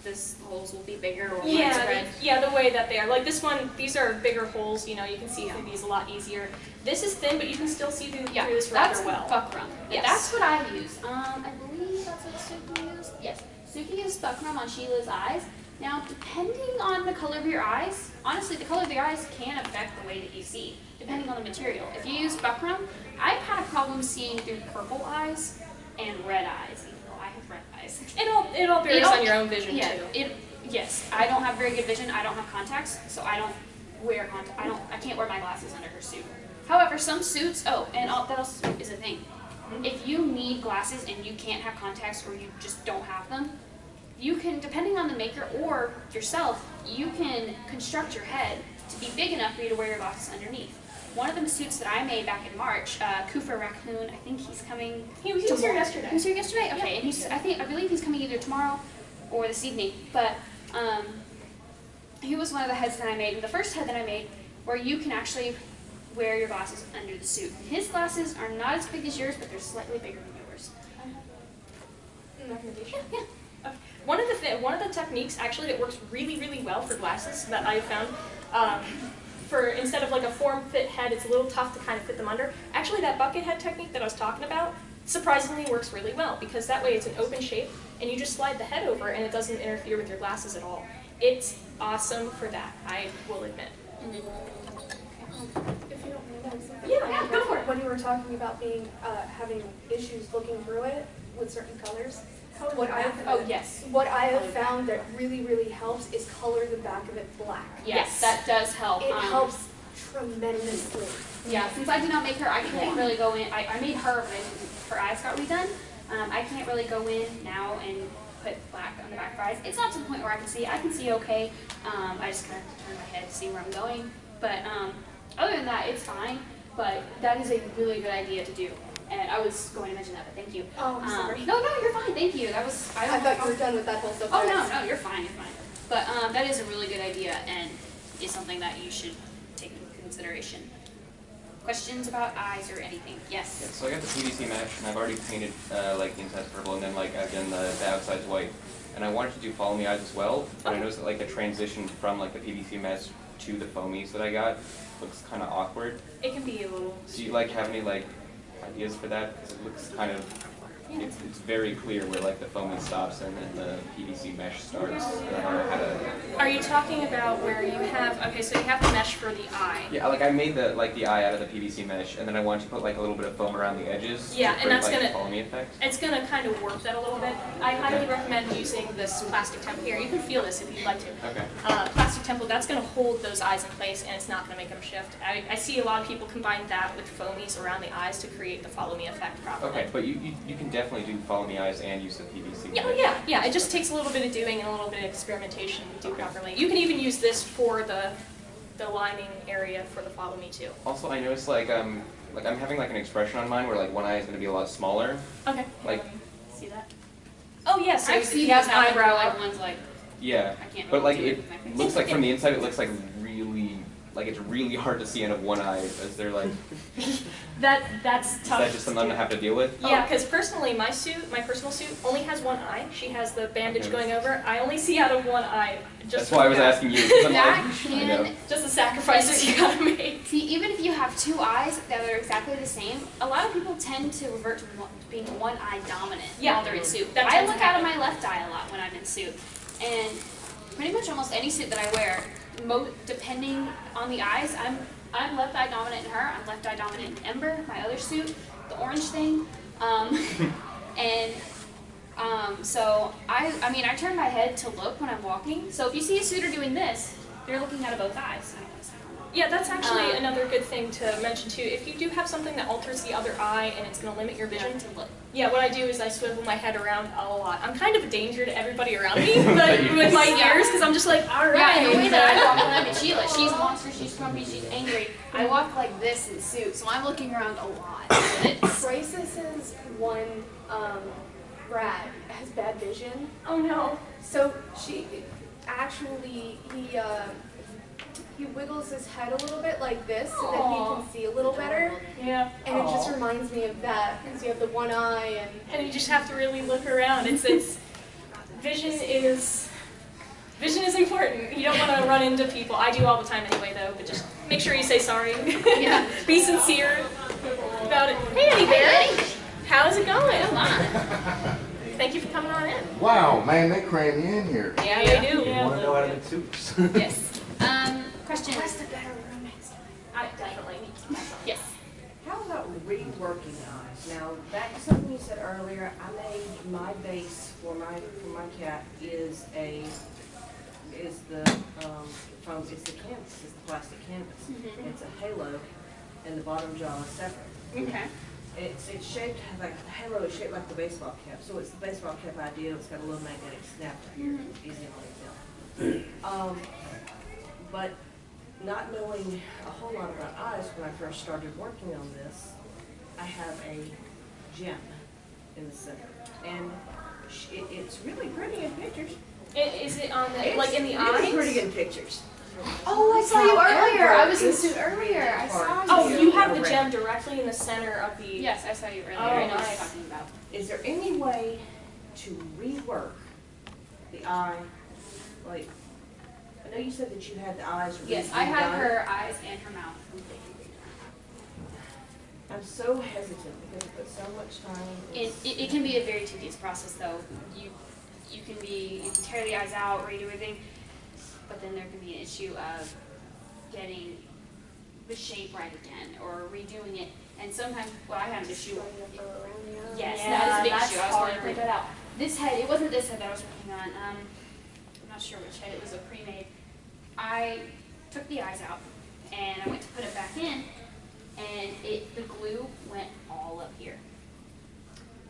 this holes will be bigger or more spread. Yeah, the way that they are. Like this one, these are bigger holes, you know, you can see through these a lot easier. This is thin, but you can still see through this rather well. Buckram. Yes. That's what I've used. I believe that's what Suki used. Yes. Suki used Buckram on Sheila's eyes. Now, depending on the color of your eyes, honestly, the color of your eyes can affect the way that you see, depending on the material. If you use Buckram, I've had a problem seeing through purple eyes and red eyes, even though I have red eyes. It all varies on your own vision too. Yes, I don't have very good vision. I don't have contacts, so I don't wear contacts. I can't wear my glasses under her suit. However, some suits. Oh, and that also is a thing. If you need glasses and you can't have contacts or you just don't have them, you can, depending on the maker or yourself, you can construct your head to be big enough for you to wear your glasses underneath. One of the suits that I made back in March, Kufa Raccoon, I think he's coming. He was here yesterday. He was here yesterday. Okay, and I believe he's coming either tomorrow or this evening. But he was one of the heads that I made. And the first head that I made, where you can actually wear your glasses under the suit. His glasses are not as big as yours, but they're slightly bigger than yours. Recommendation? Yeah. One of the techniques actually that works really, really well for glasses that I've found, for instead of like a form-fit head, it's a little tough to kind of fit them under. Actually, that bucket head technique that I was talking about surprisingly works really well because that way it's an open shape and you just slide the head over and it doesn't interfere with your glasses at all. It's awesome for that, I will admit. If you don't mind, Yeah, go for it. When you were talking about being having issues looking through it with certain colors, what I have found that really, really helps is color the back of it black. Yes, that does help. It helps tremendously. Yeah, since I did not make her, I can't really go in. I made her when her eyes got redone. I can't really go in now and put black on the back of her eyes. It's not to the point where I can see. I can see okay. I just kind of turn my head to see where I'm going. But other than that, it's fine. But that is a really good idea to do. And I was going to mention that, but thank you. Oh, I'm sorry. No, you're fine. Thank you. That was. I thought you were done with that whole subject. Oh no, you're fine. You're fine. But that is a really good idea and is something that you should take into consideration. Questions about eyes or anything? Yes. Yeah, so I got the PVC mesh, and I've already painted like the inside purple, and then like I've done the outside's white. And I wanted to do follow me eyes as well, but I noticed that like the transition from like the PVC mesh to the foamies that I got looks kind of awkward. It can be a little. Do you like have any like ideas for that? Because it looks kind of, it's very clear where like the foamy stops and then the PVC mesh starts. And I don't know how to. Are you talking about where you have, okay, so you have the mesh for the eye. Yeah, like I made the eye out of the PVC mesh, and then I wanted to put like a little bit of foam around the edges. Yeah, to and create, that's like, gonna, a foamy effect. it's gonna kind of warp that a little bit. I highly recommend using this plastic template here. You can feel this if you'd like to. Okay. Plastic template, that's gonna hold those eyes in place and it's not gonna make them shift. I see a lot of people combine that with foamies around the eyes to create the follow me effect properly. Okay, but you can definitely do follow me eyes and use the PVC mesh. Yeah, it just takes a little bit of doing and a little bit of experimentation to do properly. You can even use this for the lining area for the follow me too. Also, I noticed like I'm having like an expression on mine where like one eye is going to be a lot smaller. Okay. Like. See that? Oh yes, I've seen has an an eyebrow like up. one's like. Yeah. I can't But like really it do it with my face. looks like from the inside it looks like really like it's really hard to see out of one eye as they're like. That's Is tough. that just something I'm gonna have to deal with? Yeah, because personally, my personal suit, only has one eye. She has the bandage Okay. going over. I only see out of one eye. That's why I was asking you. 'Cause I'm That like, I know. can. Just the sacrifices you gotta make. See, even if you have two eyes that are exactly the same, a lot of people tend to revert to being one eye dominant while they're in suit. That I tends to look out of happen. my left eye a lot when I'm in suit, and pretty much almost any suit that I wear, depending on the eyes, I'm left eye dominant in her. I'm left eye dominant in Ember, my other suit, the orange thing, so I turn my head to look when I'm walking. So if you see a suitor doing this, they're looking out of both eyes. Yeah, that's actually another good thing to mention too. If you do have something that alters the other eye and it's going to limit your vision, yeah, what I do is I swivel my head around a lot. I'm kind of a danger to everybody around me, but with my ears, because I'm just like, all right. Yeah, and the way that I walk when I'm in Sheila, she's a monster, she's grumpy, she's angry. I walk like this in suit, so I'm looking around a lot. Crisis's one brat has bad vision. Oh no. So he wiggles his head a little bit like this so that he can see a little better. Yeah. And it just reminds me of that because you have the one eye And you just have to really look around. Vision is important. You don't want to run into people. I do all the time anyway though, but just make sure you say sorry. Yeah. Be sincere about it. Hey Eddie Bear. How's it going? Come on. Thank you for coming on in. Wow, man, they cram you in here. Yeah, they do. You want to know how to make soups? Yes. Questions? I definitely need to myself. Yes. How about reworking eyes? Now, back to something you said earlier, I made my base for my cat is the foam, it's the canvas, it's the plastic canvas. Mm-hmm. It's a halo, and the bottom jaw is separate. Okay. It's shaped like the halo is shaped like the baseball cap, so it's the baseball cap idea. It's got a little magnetic snap right here, easy on the but not knowing a whole lot about eyes when I first started working on this, I have a gem in the center, and it's really pretty in pictures. Is it on the like in the eyes? It's pretty in pictures. Oh, I saw you earlier. I was in it's suit earlier. I saw you. Oh, you have the gem directly in the center of the. Yes, I saw you earlier. Oh, I know what nice. you're talking about. Is there any way to rework the eye? Like, I know you said that you had the eyes redone. Yes, I had her eyes and her mouth completely redone. I'm so hesitant because it puts so much time. It can be a very tedious process, though. You can tear the eyes out, redo everything, but then there can be an issue of getting the shape right again or redoing it. And sometimes, well, I had an issue. Yes, that is a big issue. I was going to point that out. This head, it wasn't this head that I was working on. I'm not sure which head. It was a pre-made. I took the eyes out and I went to put it back in, and the glue went all up here.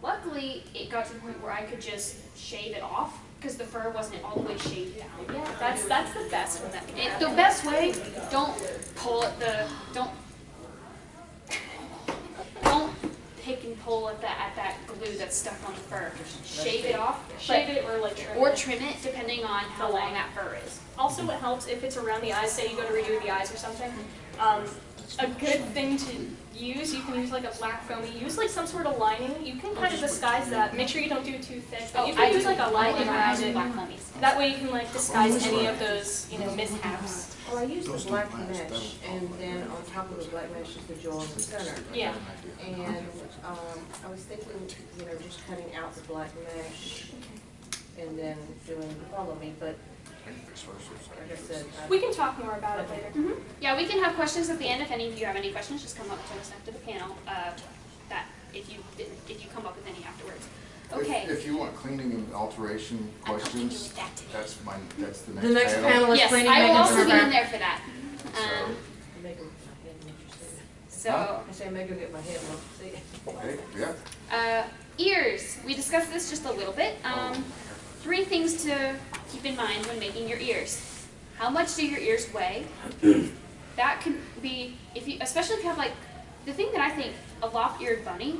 Luckily, it got to the point where I could just shave it off because the fur wasn't all the way shaved down yet. That's the best one that can happen. The best way, don't pull at don't pick and pull at that glue that's stuck on the fur. Shave it off. Shave it or like trim or it. trim it depending on how long that fur is. Also, it helps if it's around the eyes. Say you go to redo the eyes or something. A good thing to use, you can use like a black foamy. Use like some sort of lining. You can kind of disguise that. Make sure you don't do it too thick. But you can use like a lining around it. That way you can like disguise any of those mishaps. Well, I used the black mesh, and then on top of the black mesh is the jewel in the center. Yeah. And I was thinking, just cutting out the black mesh and then doing the follow me, but like I said, we can talk more about it later. Mm-hmm. Yeah, we can have questions at the end. If any of you have any questions, just come up to us after the panel. That if you come up with any afterwards. Okay. If you want cleaning and alteration questions, that's the next The next panel. panel is Yes, cleaning, I will maintenance, also and be in repair. there for that. I say I may go get my head looked, see. Okay, yeah. Ears. We discussed this just a little bit. 3 things to keep in mind when making your ears. How much do your ears weigh? That can be, especially if you have like, the thing that I think, a lop-eared bunny,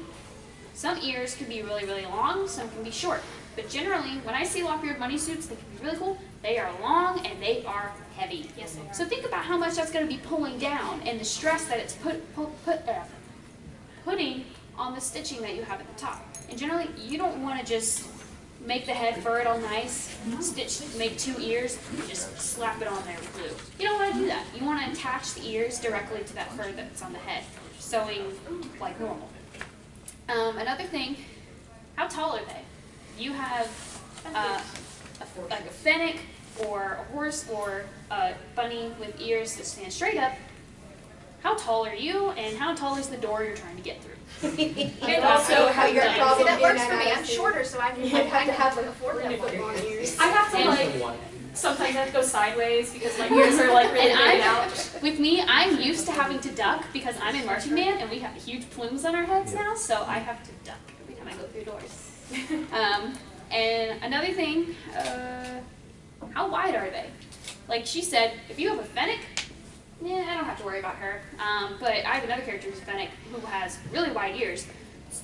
some ears can be really, really long, some can be short. But generally, when I see lop-eared bunny suits, they can be really cool. They are long and they are heavy. Yes, they are. So think about how much that's going to be pulling down and the stress that it's putting on the stitching that you have at the top. And generally, you don't want to just make the head fur it all nice, make 2 ears, and just slap it on there with glue. You don't want to do that. You want to attach the ears directly to that fur that's on the head, sewing like normal. Another thing, how tall are they? You have like a Fennec or a horse or a bunny with ears that stand straight up. How tall are you, and how tall is the door you're trying to get through? And also how your problem that works for me. I'm shorter, so I have to have like a 4-foot long ears. I have to sometimes I have to go sideways because my ears are like really big out. With me, I'm used to having to duck because I'm in marching band and we have huge plumes on our heads now, so I have to duck every time I go through doors. And another thing, how wide are they? Like she said, if you have a Fennec, I don't have to worry about her. But I have another character who's a Fennec who has really wide ears.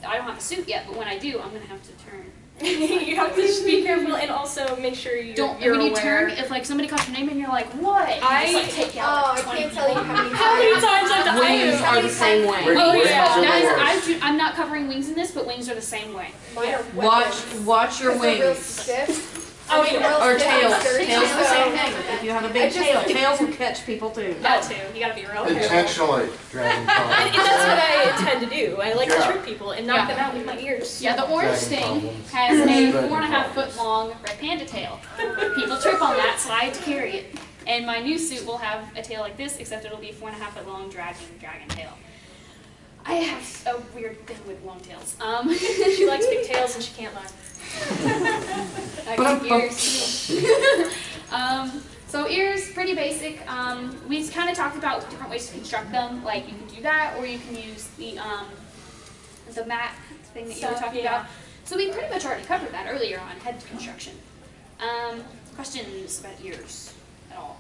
I don't have a suit yet, but when I do, I'm going to have to turn You have to just be careful and also make sure you're When you aware. turn, if like somebody calls your name and you're like, what? You I- just like take out. I can't tell you How many times I've done Wings are the same way. Oh Wings yeah, are that the is, I'm not covering wings in this, but wings are the same way. Mine are Watch your They're real wings. stiff. Oh, I mean, yeah. real Or stiff tails. and sturdy, Tails are the so- same thing. If you have a I big just- tail, tails will catch people too. That too. You gotta be real careful. Intentionally dragging And that's what I intend to do. I like to Yeah. trick people and knock them out with my ears. Yeah, the orange Dragon thing problems. has a Dragon 4.5 foot problems. long red panda tail. People trip on that, so I have to carry it. And my new suit will have a tail like this, except it'll be 4.5 foot long dragon tail. I have a weird thing with long tails. She likes big tails and she can't lie. I got ears. So ears, pretty basic. We kind of talked about different ways to construct them. Like you can do that, or you can use the mat thing that you were Stuff, talking yeah. about. So we pretty much already covered that earlier on head construction. Questions about ears at all?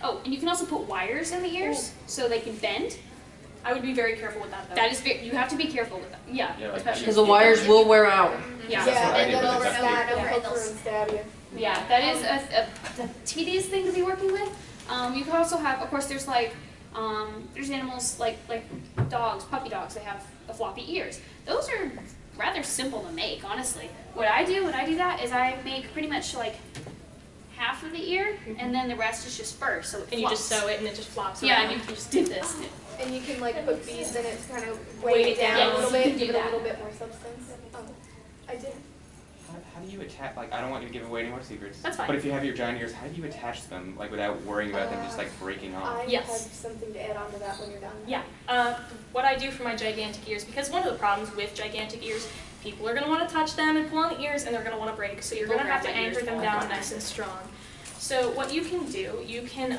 Oh, and you can also put wires in the ears so they can bend. I would be very careful with that though. That is you have to be careful with that. Yeah, Yeah, like- especially Because the wires will wear out. yeah. That's what I and did then with they'll the duct snap tape. and poke through and stab you. Yeah, that is a tedious thing to be working with. You can also have, of course, there's like, there's animals like dogs, puppy dogs, they have the floppy ears. Those are rather simple to make, honestly. What I do when I do that is I make pretty much like half of the ear, and then the rest is just fur, so it And you just flops. sew it and it just flops Yeah, around. and you can just do this. And you can like put beads in it to kind of Weight weight it it down down. a little Yes, you bit, can give do it a that. little bit more substance. I did. How do you attach? Like, I don't want you to give away any more secrets. That's fine. But if you have your giant ears, how do you attach them, like, without worrying about them just like breaking off? I Yes. have something to add on to that when you're done. Yeah. What I do for my gigantic ears, because one of the problems with gigantic ears, people are going to want to touch them and pull on the ears, and they're going to want to break. So you're going to have to anchor them down nice and strong. So what you can do, you can,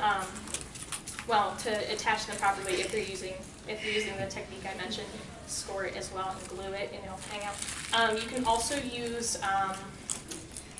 well, to attach them properly, if you're using the technique I mentioned, score it as well and glue it, and it'll hang out. You can also use,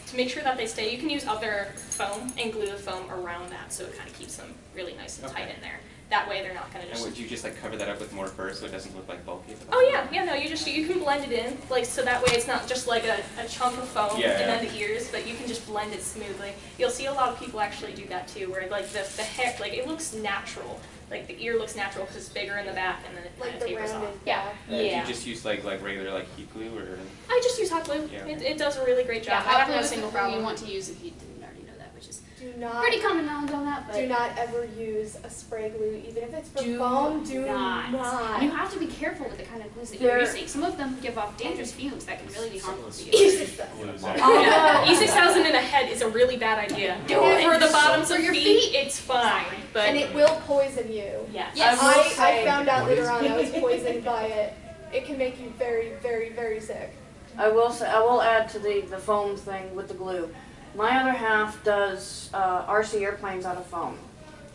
to make sure that they stay, you can use other foam and glue the foam around that, so it kind of keeps them really nice and tight in there. That way they're not going to And just... would you just like cover that up with more fur so it doesn't look like bulky? Oh yeah, no, you can blend it in, like, so that way it's not just like a chunk of foam Yeah, and yeah. then the ears, but you can just blend it smoothly. You'll see a lot of people actually do that too, where like the hair, like it looks natural, like the ear looks natural because it's bigger in the back and then it kind Like of the tapers off. rounded Yeah, back. Do you yeah. just use like regular like heat glue or? I just use hot glue. Yeah. It does a really great job. I hot have glue no is single the glue problem. you want to use if you didn't already know that, which is Do not pretty common knowledge on that, but do not ever use a spray glue, even if it's for do foam. Do not. not. You have to be careful with the kind of glues that They're- you're using. Some of them give off dangerous fumes that can really be harmful to you. Yeah, E6000 in a head is a really bad idea. Do it. For the bottoms For of your feet, it's fine, but And it will poison you. yes. Yes. I found out later on I was poisoned by it. It can make you very, very, very sick. I will say, I will add to the foam thing with the glue. My other half does RC airplanes out of foam.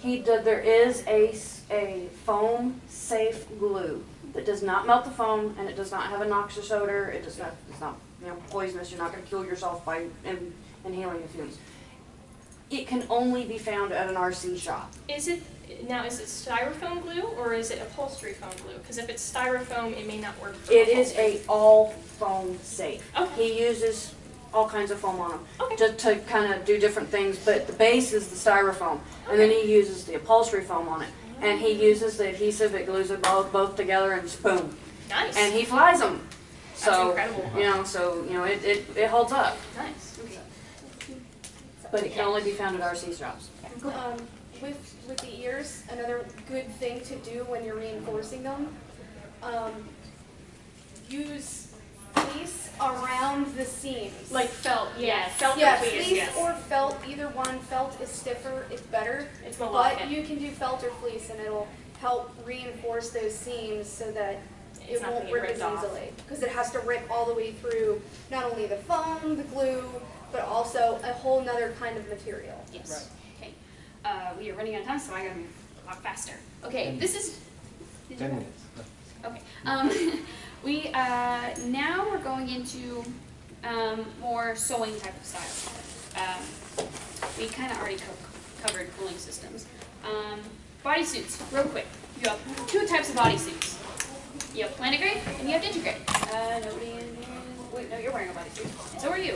There is a foam safe glue that does not melt the foam and it does not have a noxious odor. It's not poisonous. You're not going to kill yourself by inhaling the fumes. It can only be found at an RC shop. Is it styrofoam glue or is it upholstery foam glue? Because if it's styrofoam, it may not work. For It is upholstery. a all foam safe. Okay. He uses all kinds of foam on them Okay. to kind of do different things, but the base is the styrofoam, and then he uses the upholstery foam on it, and he uses the adhesive that glues it both together, and just boom, Nice. and he flies them. That's So incredible. it holds up, Nice. but it can only be found at RC shops. With the ears, another good thing to do when you're reinforcing them, use fleece around the seams. Like felt, yes. Felt Yeah, or fleece, fleece yes. or felt, either one. Felt is stiffer, it's better. It's more But like you can do felt or fleece and it'll help reinforce those seams so that It's it not won't gonna get rip as ripped off. easily. Because it has to rip all the way through not only the foam, the glue, but also a whole nother kind of material. Yes. Okay. We are running out of time, so I gotta move a lot faster. Okay, this is. 10 minutes. Okay. Now we're going into more sewing type of style. We kind of already covered cooling systems. Bodysuits, real quick. You have two types of bodysuits. You have planet grade and you have digigrade. Nobody in here. wait, no, you're wearing a bodysuit. And so are you.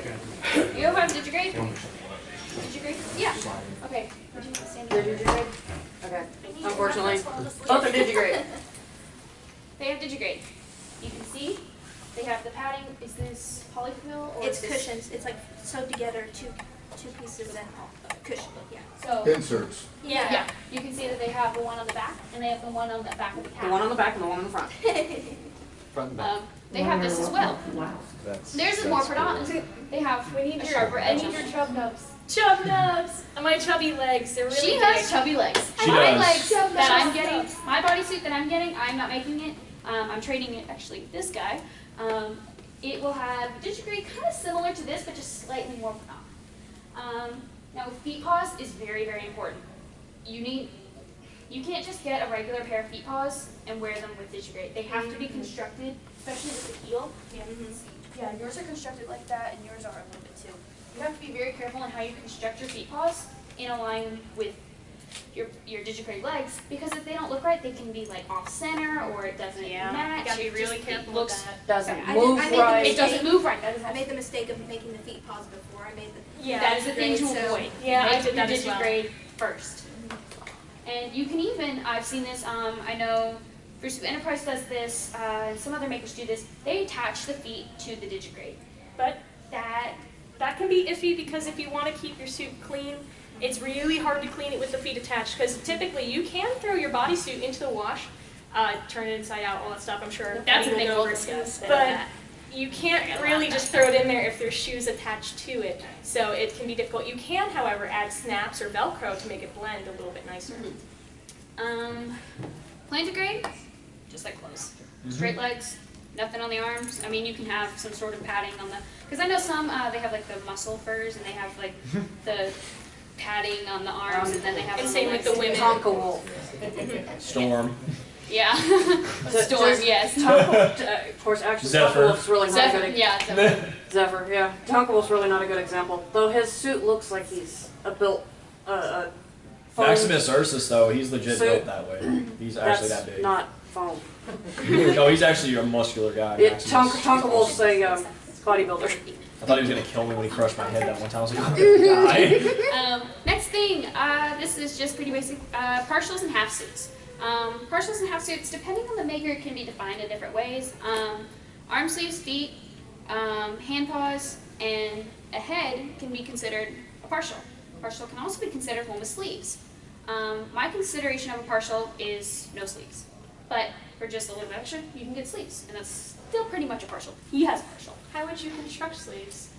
You have digigrade? Digigrade? Yeah. Okay. Would you stand They're digigrade? Okay. Unfortunately, both are digigrade. They have digigrade. You can see they have the padding. Is this polyfill or It's is this cushions. It's like sewed together, two pieces of that cushion. Yeah. So Inserts. yeah, you can see that they have the one on the back and they have the one on the back of the cap. The one on the back and the one on the front. Front and back. They have this as well. Theirs is more predominant. They have We need a your, sharper I edge. need your chub nubs. Chub nubs! My chubby legs, they're really She big. has chubby legs. She My does. legs that I'm getting, my bodysuit that I'm getting, I'm not making it. I'm trading it actually with this guy. It will have digigrade kind of similar to this, but just slightly more predominant. Now with feet paws is very, very important. You can't just get a regular pair of feet paws and wear them with digigrade. They have to be constructed, especially with the heel. Yeah, yours are constructed like that, and yours are a little bit too. You have to be very careful in how you construct your feet paws in a line with your digigrade legs, because if they don't look right, they can be like off center or it doesn't match. You gotta be It really just careful looks, with that. Doesn't I move made the right. It doesn't move right. That is I made the mistake of making the feet paws before. I made the that is the thing to digigrade, so- avoid. Yeah, I Make did your that as well. digigrade first. And you can even, I've seen this, I know Fursuit Enterprise does this, and some other makers do this, they attach the feet to the digigrade. But That can be iffy because if you want to keep your suit clean, it's really hard to clean it with the feet attached, because typically you can throw your bodysuit into the wash, turn it inside out, all that stuff, I'm sure. That's a we thing went we'll over. discuss. But you can't really just throw it in there if there's shoes attached to it, so it can be difficult. You can, however, add snaps or Velcro to make it blend a little bit nicer. Plantigrade, just like clothes. Straight legs, nothing on the arms. I mean, you can have some sort of padding on the, because I know some, they have like the muscle furs and they have like the padding on the arms and then they have And on same with the women. Tonka wool. Storm. Yeah. Storm, Just yes. Of course, actually, Zephyr. Tonka wolf's really not a Zephyr, good yeah, Zephyr. Zephyr, yeah. Tonka wolf's really not a good example. Though his suit looks like he's built foam. Maximus Ursus, though, he's legit So- built that way. He's actually That's that big. not foam. No, he's actually a muscular guy. Maximus. Tonka wolf's a bodybuilder. I thought he was gonna kill me when he crushed my head that one time. I was like, oh, I'm gonna die. Next thing, this is just pretty basic, partials and half suits. Partials and half suits, depending on the maker, can be defined in different ways. Arm sleeves, feet, hand paws, and a head can be considered a partial. A partial can also be considered one with sleeves. My consideration of a partial is no sleeves. But for just a little bit extra, you can get sleeves, and that's still pretty much a partial. He has a partial. How would you construct sleeves?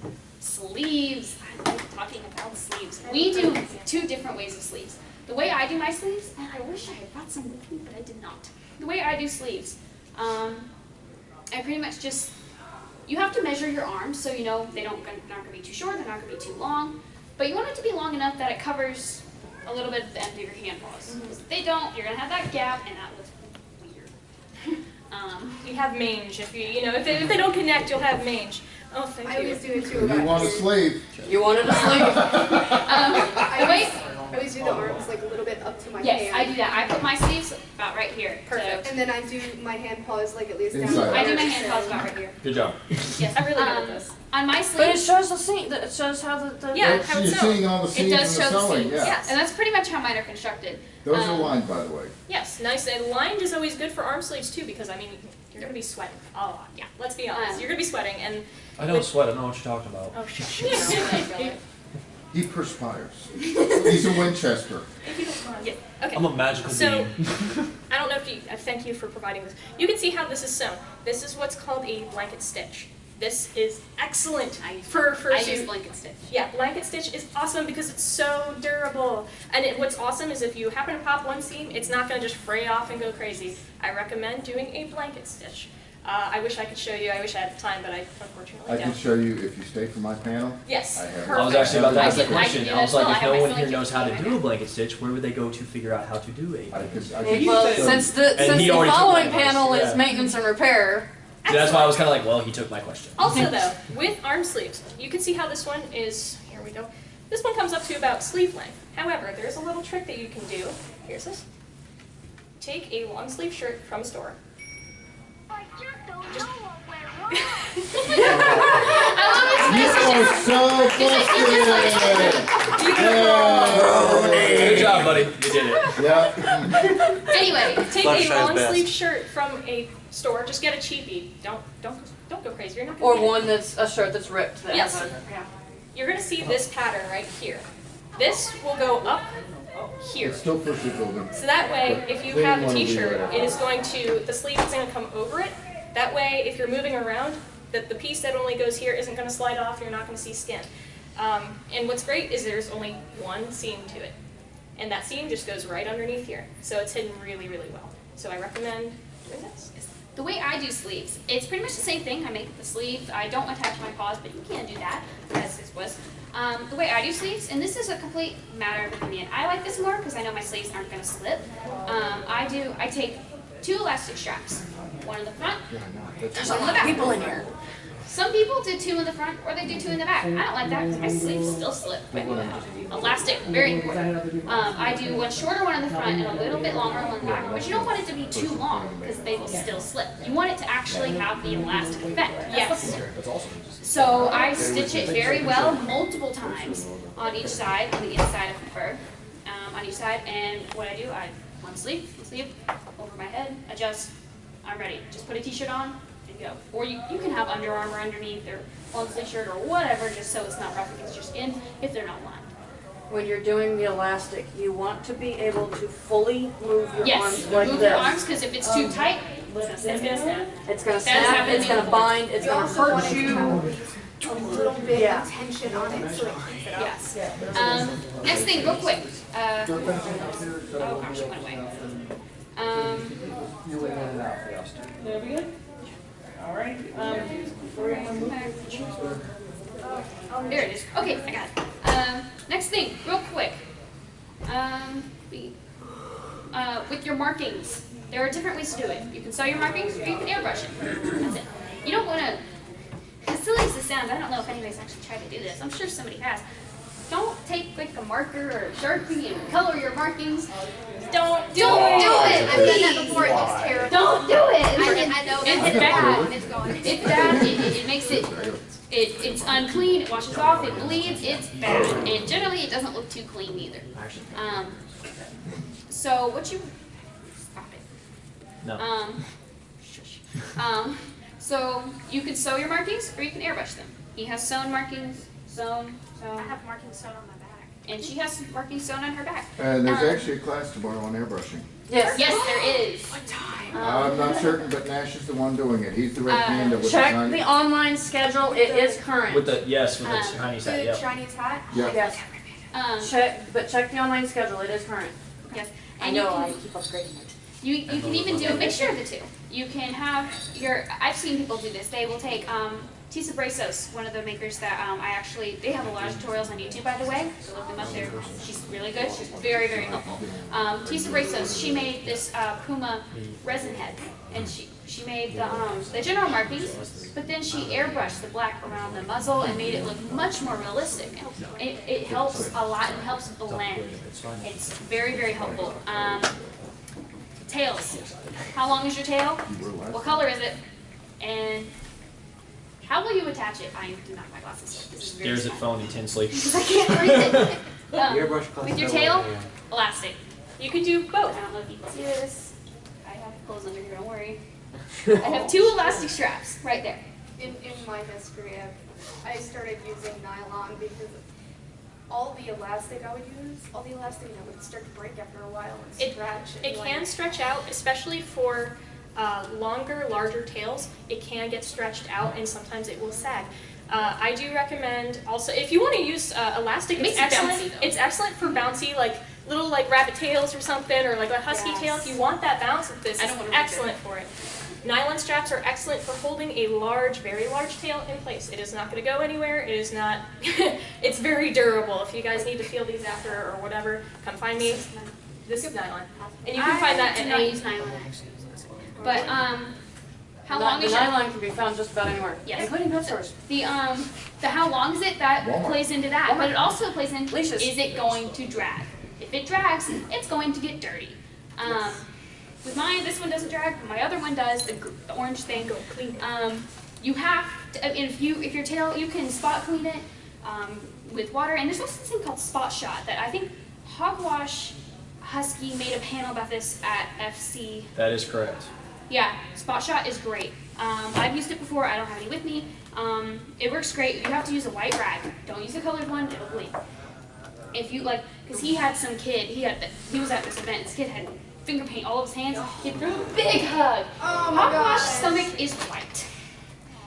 Sleeves. I like talking about sleeves. We do two different ways of sleeves. The way I do my sleeves, and I wish I had brought some with me, but I did not. The way I do sleeves, I pretty much just, you have to measure your arms so you know they're not going to be too short, they're not going to be too long, but you want it to be long enough that it covers a little bit of the end of your hand paws. If they don't, you're going to have that gap, and that looks weird. You have mange. If if they don't connect, you'll have mange. Oh, thank you. I always do it too. You want a sleeve. You wanted a sleeve. I always do the arms like a little bit up to my Yes, hand. I do that. I put my sleeves about right here. Perfect. And then I do my hand paws like at least down. Inside. I do my hand paws about right here. Good job. Yes, I'm really good at this. On my But it sleeves, shows the seam. It shows how the Yeah. That's- how it's You're sewn. seeing all the it seams and does the show the sewing, seams. yeah. Yes. And that's pretty much how mine are constructed. Those are Um, lined, by the way. Yes, nice. And lined is always good for arm sleeves too, because I mean you're gonna be sweating a lot. Yeah, let's be honest. You're gonna be sweating, and I don't sweat. I know what you're talking about. oh shit. He perspires. He's a Winchester. Yeah. Okay. I'm a magical So, being. I don't know if you. Thank you for providing this. You can see how this is sewn. This is what's called a blanket stitch. This is excellent for I use suit. blanket stitch. Yeah, blanket stitch is awesome because it's so durable. And what's awesome is if you happen to pop one seam, it's not going to just fray off and go crazy. I recommend doing a blanket stitch. I wish I could show you. I wish I had the time, but I unfortunately I don't. can show you if you stay for my panel. Yes, I have. I was actually about to ask that I can question. do I that was as well. like, I if have no my one here sewing knows how to kit. do a blanket stitch, where would they go to figure out how to do a blanket stitch? Well, since the he already took following my panel question, is yeah. maintenance and repair. So that's why I was kind of like, well, he took my question. Also though, with arm sleeves, you can see how this one is, here we go. This one comes up to about sleeve length. However, there's a little trick that you can do. Here's this. Take a long sleeve shirt from a store. Just You are so Good job, buddy. You did it. Yeah. Anyway, take Fluttershy's a long best. sleeve shirt from a store. Just get a cheapie. Don't go crazy. You're not gonna Or get it. one that's a shirt that's ripped. That Yes. has a, yeah. You're gonna see this pattern right here. This will go up here. It's still Fursuit building. So that way, if you have a t-shirt, it is going to, the sleeve is going to come over it. That way, if you're moving around, the piece that only goes here isn't going to slide off, you're not going to see skin. And what's great is there's only one seam to it. And that seam just goes right underneath here. So it's hidden really, really well. So I recommend doing this. The way I do sleeves, it's pretty much the same thing. I make the sleeve. I don't attach my paws, but you can do that, as this was. The way I do sleeves, and this is a complete matter of opinion. I like this more because I know my sleeves aren't going to slip. I take 2 elastic straps, one in the front, There's a lot of people in here. Some people do 2 in the front, or they do 2 in the back. I don't like that because my sleeves still slip. Elastic, very important. I do one shorter one in the front and a little bit longer one in the back, but you don't want it to be too long because they will still slip. You want it to actually have the elastic effect. Yes. That's awesome. So I stitch it very well, multiple times on each side, on the inside of the fur, on each side. And what I do, one sleeve, over my head, adjust, I'm ready. Just put a t-shirt on and go. Or you can have Under Armour underneath or long sleeve shirt or whatever, just so it's not rough against your skin if they're not lined. When you're doing the elastic, you want to be able to fully move your arms like move this. your arms because if it's too tight, it's going to snap. It's going to snap, it's going to bind, it's going to hurt you. A little bit of tension on it so it keeps it up. Yes. Next thing, real quick. Oh gosh, it went away. There we go. All right. There it is. Okay, I got it. Next thing, real quick. With your markings, there are different ways to do it. You can sew your markings, or you can airbrush it. That's it. You don't want to. As silly as it sounds, I don't know if anybody's actually tried to do this. I'm sure somebody has. Don't take like a marker or a Sharpie and color your markings. Don't do it. I've done that before. It looks terrible. Don't do it. I know It's bad. It's going. It's bad. It makes it. It's unclean. It washes off. It bleeds. It's bad. And generally, it doesn't look too clean either. So what you stop it. No. Shush. So you can sew your markings or you can airbrush them. He has sewn markings. Sewn. I have markings sewn on my back. And she has some markings sewn on her back. And there's actually a class tomorrow on airbrushing. Yes, there is. What time? I'm not certain, but Nash is the one doing it. He's the right hand with the Check shiny. the online schedule, it is current. With the Chinese hat. The Yep. Chinese hat? Yeah. Yes. Check the online schedule, it is current. Yes. I know, I keep upgrading it. You can even do a mixture of the two. You can have I've seen people do this. They will take Tisa Brazos, one of the makers that they have a lot of tutorials on YouTube, by the way, so look them up there. She's really good. She's very, very helpful. Tisa Brazos, she made this Puma resin head, and she made the general markings, but then she airbrushed the black around the muzzle and made it look much more realistic. It helps a lot and helps blend. It's very, very helpful. Tails. How long is your tail? What color is it? And how will you attach it? I do not have my glasses. This is very Stares at phone intensely. because I can't read it. With your tail, elastic. You could do both. I don't know if you can see this. I have clothes under here, don't worry. I have 2 elastic straps right there. In my history, I started using nylon because all the elastic I would use, would start to break after a while and stretch. It can stretch out, especially for longer, larger tails. It can get stretched out, and sometimes it will sag. I do recommend also, if you want to use elastic, it's excellent. Bouncy, It's excellent for bouncy, like little rabbit tails or something, or like a husky tail. If you want that bounce, this is excellent for it. Nylon straps are excellent for holding a large, very large tail in place. It is not going to go anywhere. It is not. It's very durable. If you guys need to feel these after or whatever, come find me. This is nylon, and you can find that at any. Use nylon actually. But how long is the your nylon can be found just about anywhere, including pet stores. The how long is it that plays into that, but it also plays in leashes. Is it going to drag? If it drags, it's going to get dirty. With mine, this one doesn't drag. My other one does. The orange thing. You have to, if your tail, you can spot clean it with water. And there's also this thing called Spot Shot that I think Hogwash Husky made a panel about this at FC. That is correct. Yeah, Spot Shot is great. I've used it before. I don't have any with me. It works great. You have to use a white rag. Don't use the colored one. It'll bleed. If you like, because he had some kid. He was at this event. This kid had finger paint all over his hands. He threw a big hug. Oh my Hogwash's gosh. stomach is white,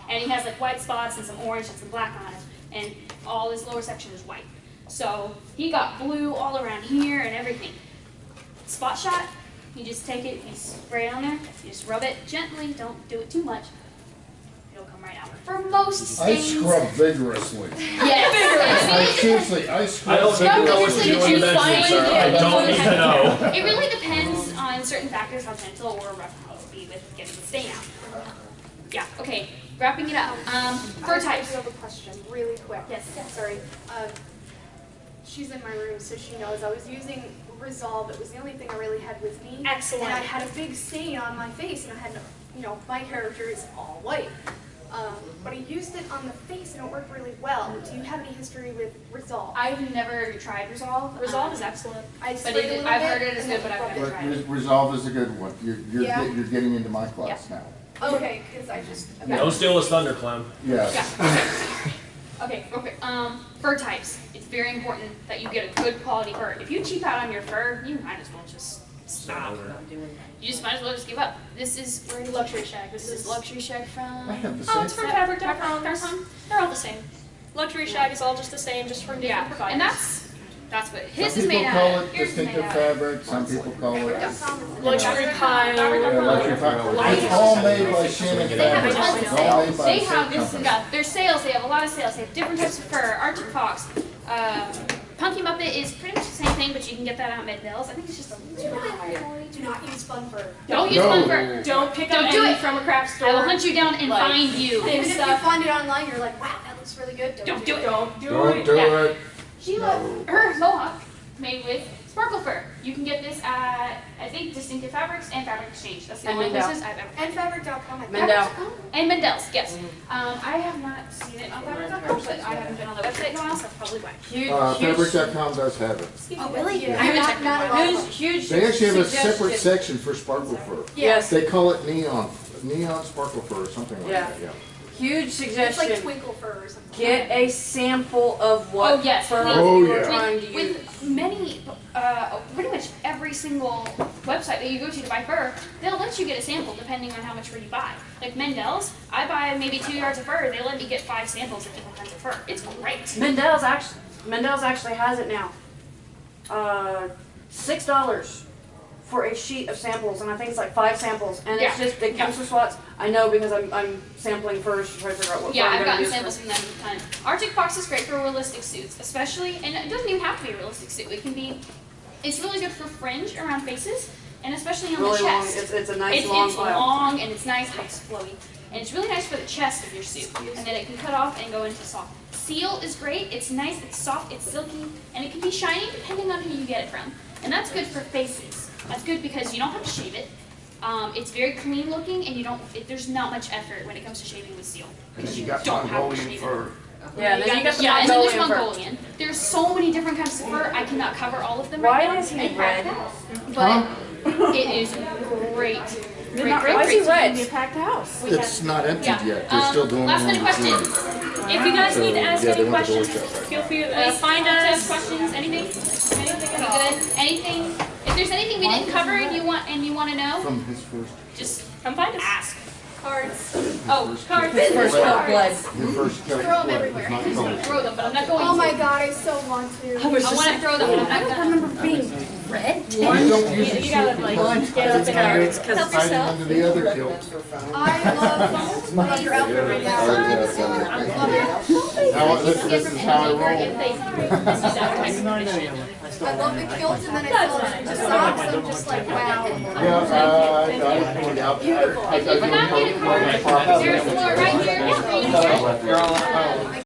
and he has like white spots and some orange and some black on it, and all his lower section is white. So he got blue all around here and everything. Spot Shot. You just take it, you spray it on there, you just rub it gently, don't do it too much. It'll come right out. For most I stains. scrub vigorously. Yes. I seriously, I scrub. I don't need to know what you do on the bench, sir. I don't need to know. It really depends on certain factors how gentle or rough it needs to be with getting the stain out. Yeah, okay, wrapping it up. Fur types. I have a question, really quick. Yes. Sorry. She's in my room, so she knows. I was using Resolve. It was the only thing I really had with me. Excellent. And I had a big stain on my face, and I had, my character is all white. But I used it on the face, and it worked really well. Do you have any history with Resolve? I've never tried Resolve. Resolve is excellent. I've heard it is good, but I've never tried it. Resolve is a good one. You're Yeah. you're getting into my class now. Okay, because I just... Okay. Don't steal his thunder, Clem. Yes. Yeah. Okay, real quick. Fur types. It's very important that you get a good quality fur. If you cheap out on your fur, you might as well just stop. You just might as well just give up. This is Luxury Shag. This is Luxury Shag from. I have the Oh, same. it's from Fabric.com. They're all the same. Luxury Shag is all just the same, just from different providers. And that's what his Some is made people out call of. it Yours is made distinctive out of. fabric. Some people call it. Luxury Pine. Yeah, luxury fabric. It's all made by Shannon They have Fabric. It's tons of all made sales. by They the have same this. company. There's sales. They have a lot of sales. They have different types of fur. Arctic Fox. Punky Muppet is pretty much the same thing, but you can get that out at Midvales. I think it's just a little higher. Do not use fun fur. Don't use fun fur. Don't pick Don't up do any it. from a craft store. I will hunt you down and Like, find you. Even if you find it online, you're like, wow, that looks really good. Don't do it. Don't do Don't it. do Yeah. it. Sheila, her mohawk made with sparkle fur. You can get this at, I think, Distinctive Fabrics and Fabric Exchange. That's the And only Mendel. places I've ever. And Fabric.com. Mendel. And Mendel's, yes. I have not seen it on Fabric.com, but I haven't been on the website in a while, so that's probably why. Huge, Fabric.com does have it. Oh, really? I haven't checked Not it a lot. huge They actually have a suggestion. separate section for sparkle fur. Yes, They call it neon sparkle fur or something like Yeah. that. Yeah. huge It's suggestion. like twinkle fur or something. Get a sample of what Oh, yes, fur please. Oh, you're yeah. trying to use. With many, pretty much every single website that you go to buy fur, they'll let you get a sample depending on how much fur you buy. Like Mendel's, I buy maybe 2 yards of fur, they let me get 5 samples of different kinds of fur. It's great. Mendel's actually has it now. $6 for a sheet of samples, and I think it's like 5 samples, and it's Yeah. just it comes with swats. I know because I'm sampling furs to try to figure out what Yeah, fur I'm I've gonna gotten use samples from them a ton. Arctic Fox is great for realistic suits, especially, and it doesn't even have to be a realistic suit. It can be, it's really good for fringe around faces, and especially on really the long. chest. It's a nice long It's file. long and it's nice and it's flowy. And it's really nice for the chest of your suit. And then it can cut off and go into soft. Seal is great. It's nice, it's soft, it's silky, and it can be shiny depending on who you get it from. And that's good for faces. That's good because you don't have to shave it. It's very clean looking, and there's not much effort when it comes to shaving with seal. And then Because you you got don't have to Mongolian shave fur. it. Yeah, and then you got the and then there's Mongolian fur. Mongolian. There's so many different kinds of fur. I cannot cover all of them Why right now. is he red? But it is great. Great. Why is he red? packed house. It's not emptied Yeah. yet. They're still doing Last minute the question. cleaning. If you guys need to ask yeah, they any want the door questions, shut right feel free to Please find us. us. Questions? Anything? Anything? Any good? Anything? If there's anything we didn't cover and you want to know, From his first. just Come find us. ask. Cards. Oh, cards. First blood. Your first kill. Throw them everywhere. I just want to throw them, but I'm not going Oh to. my god, I so want to. I want to throw them, but I'm not going to. being red. You don't use You gotta like get up and cards. help Hiding yourself. under the other kilt. I love your outfit right now. I love it. Now, this is how I roll. I love the kilt and then I saw the socks. I'm just like, wow. Yeah, If you're not getting cards, there's more right here. I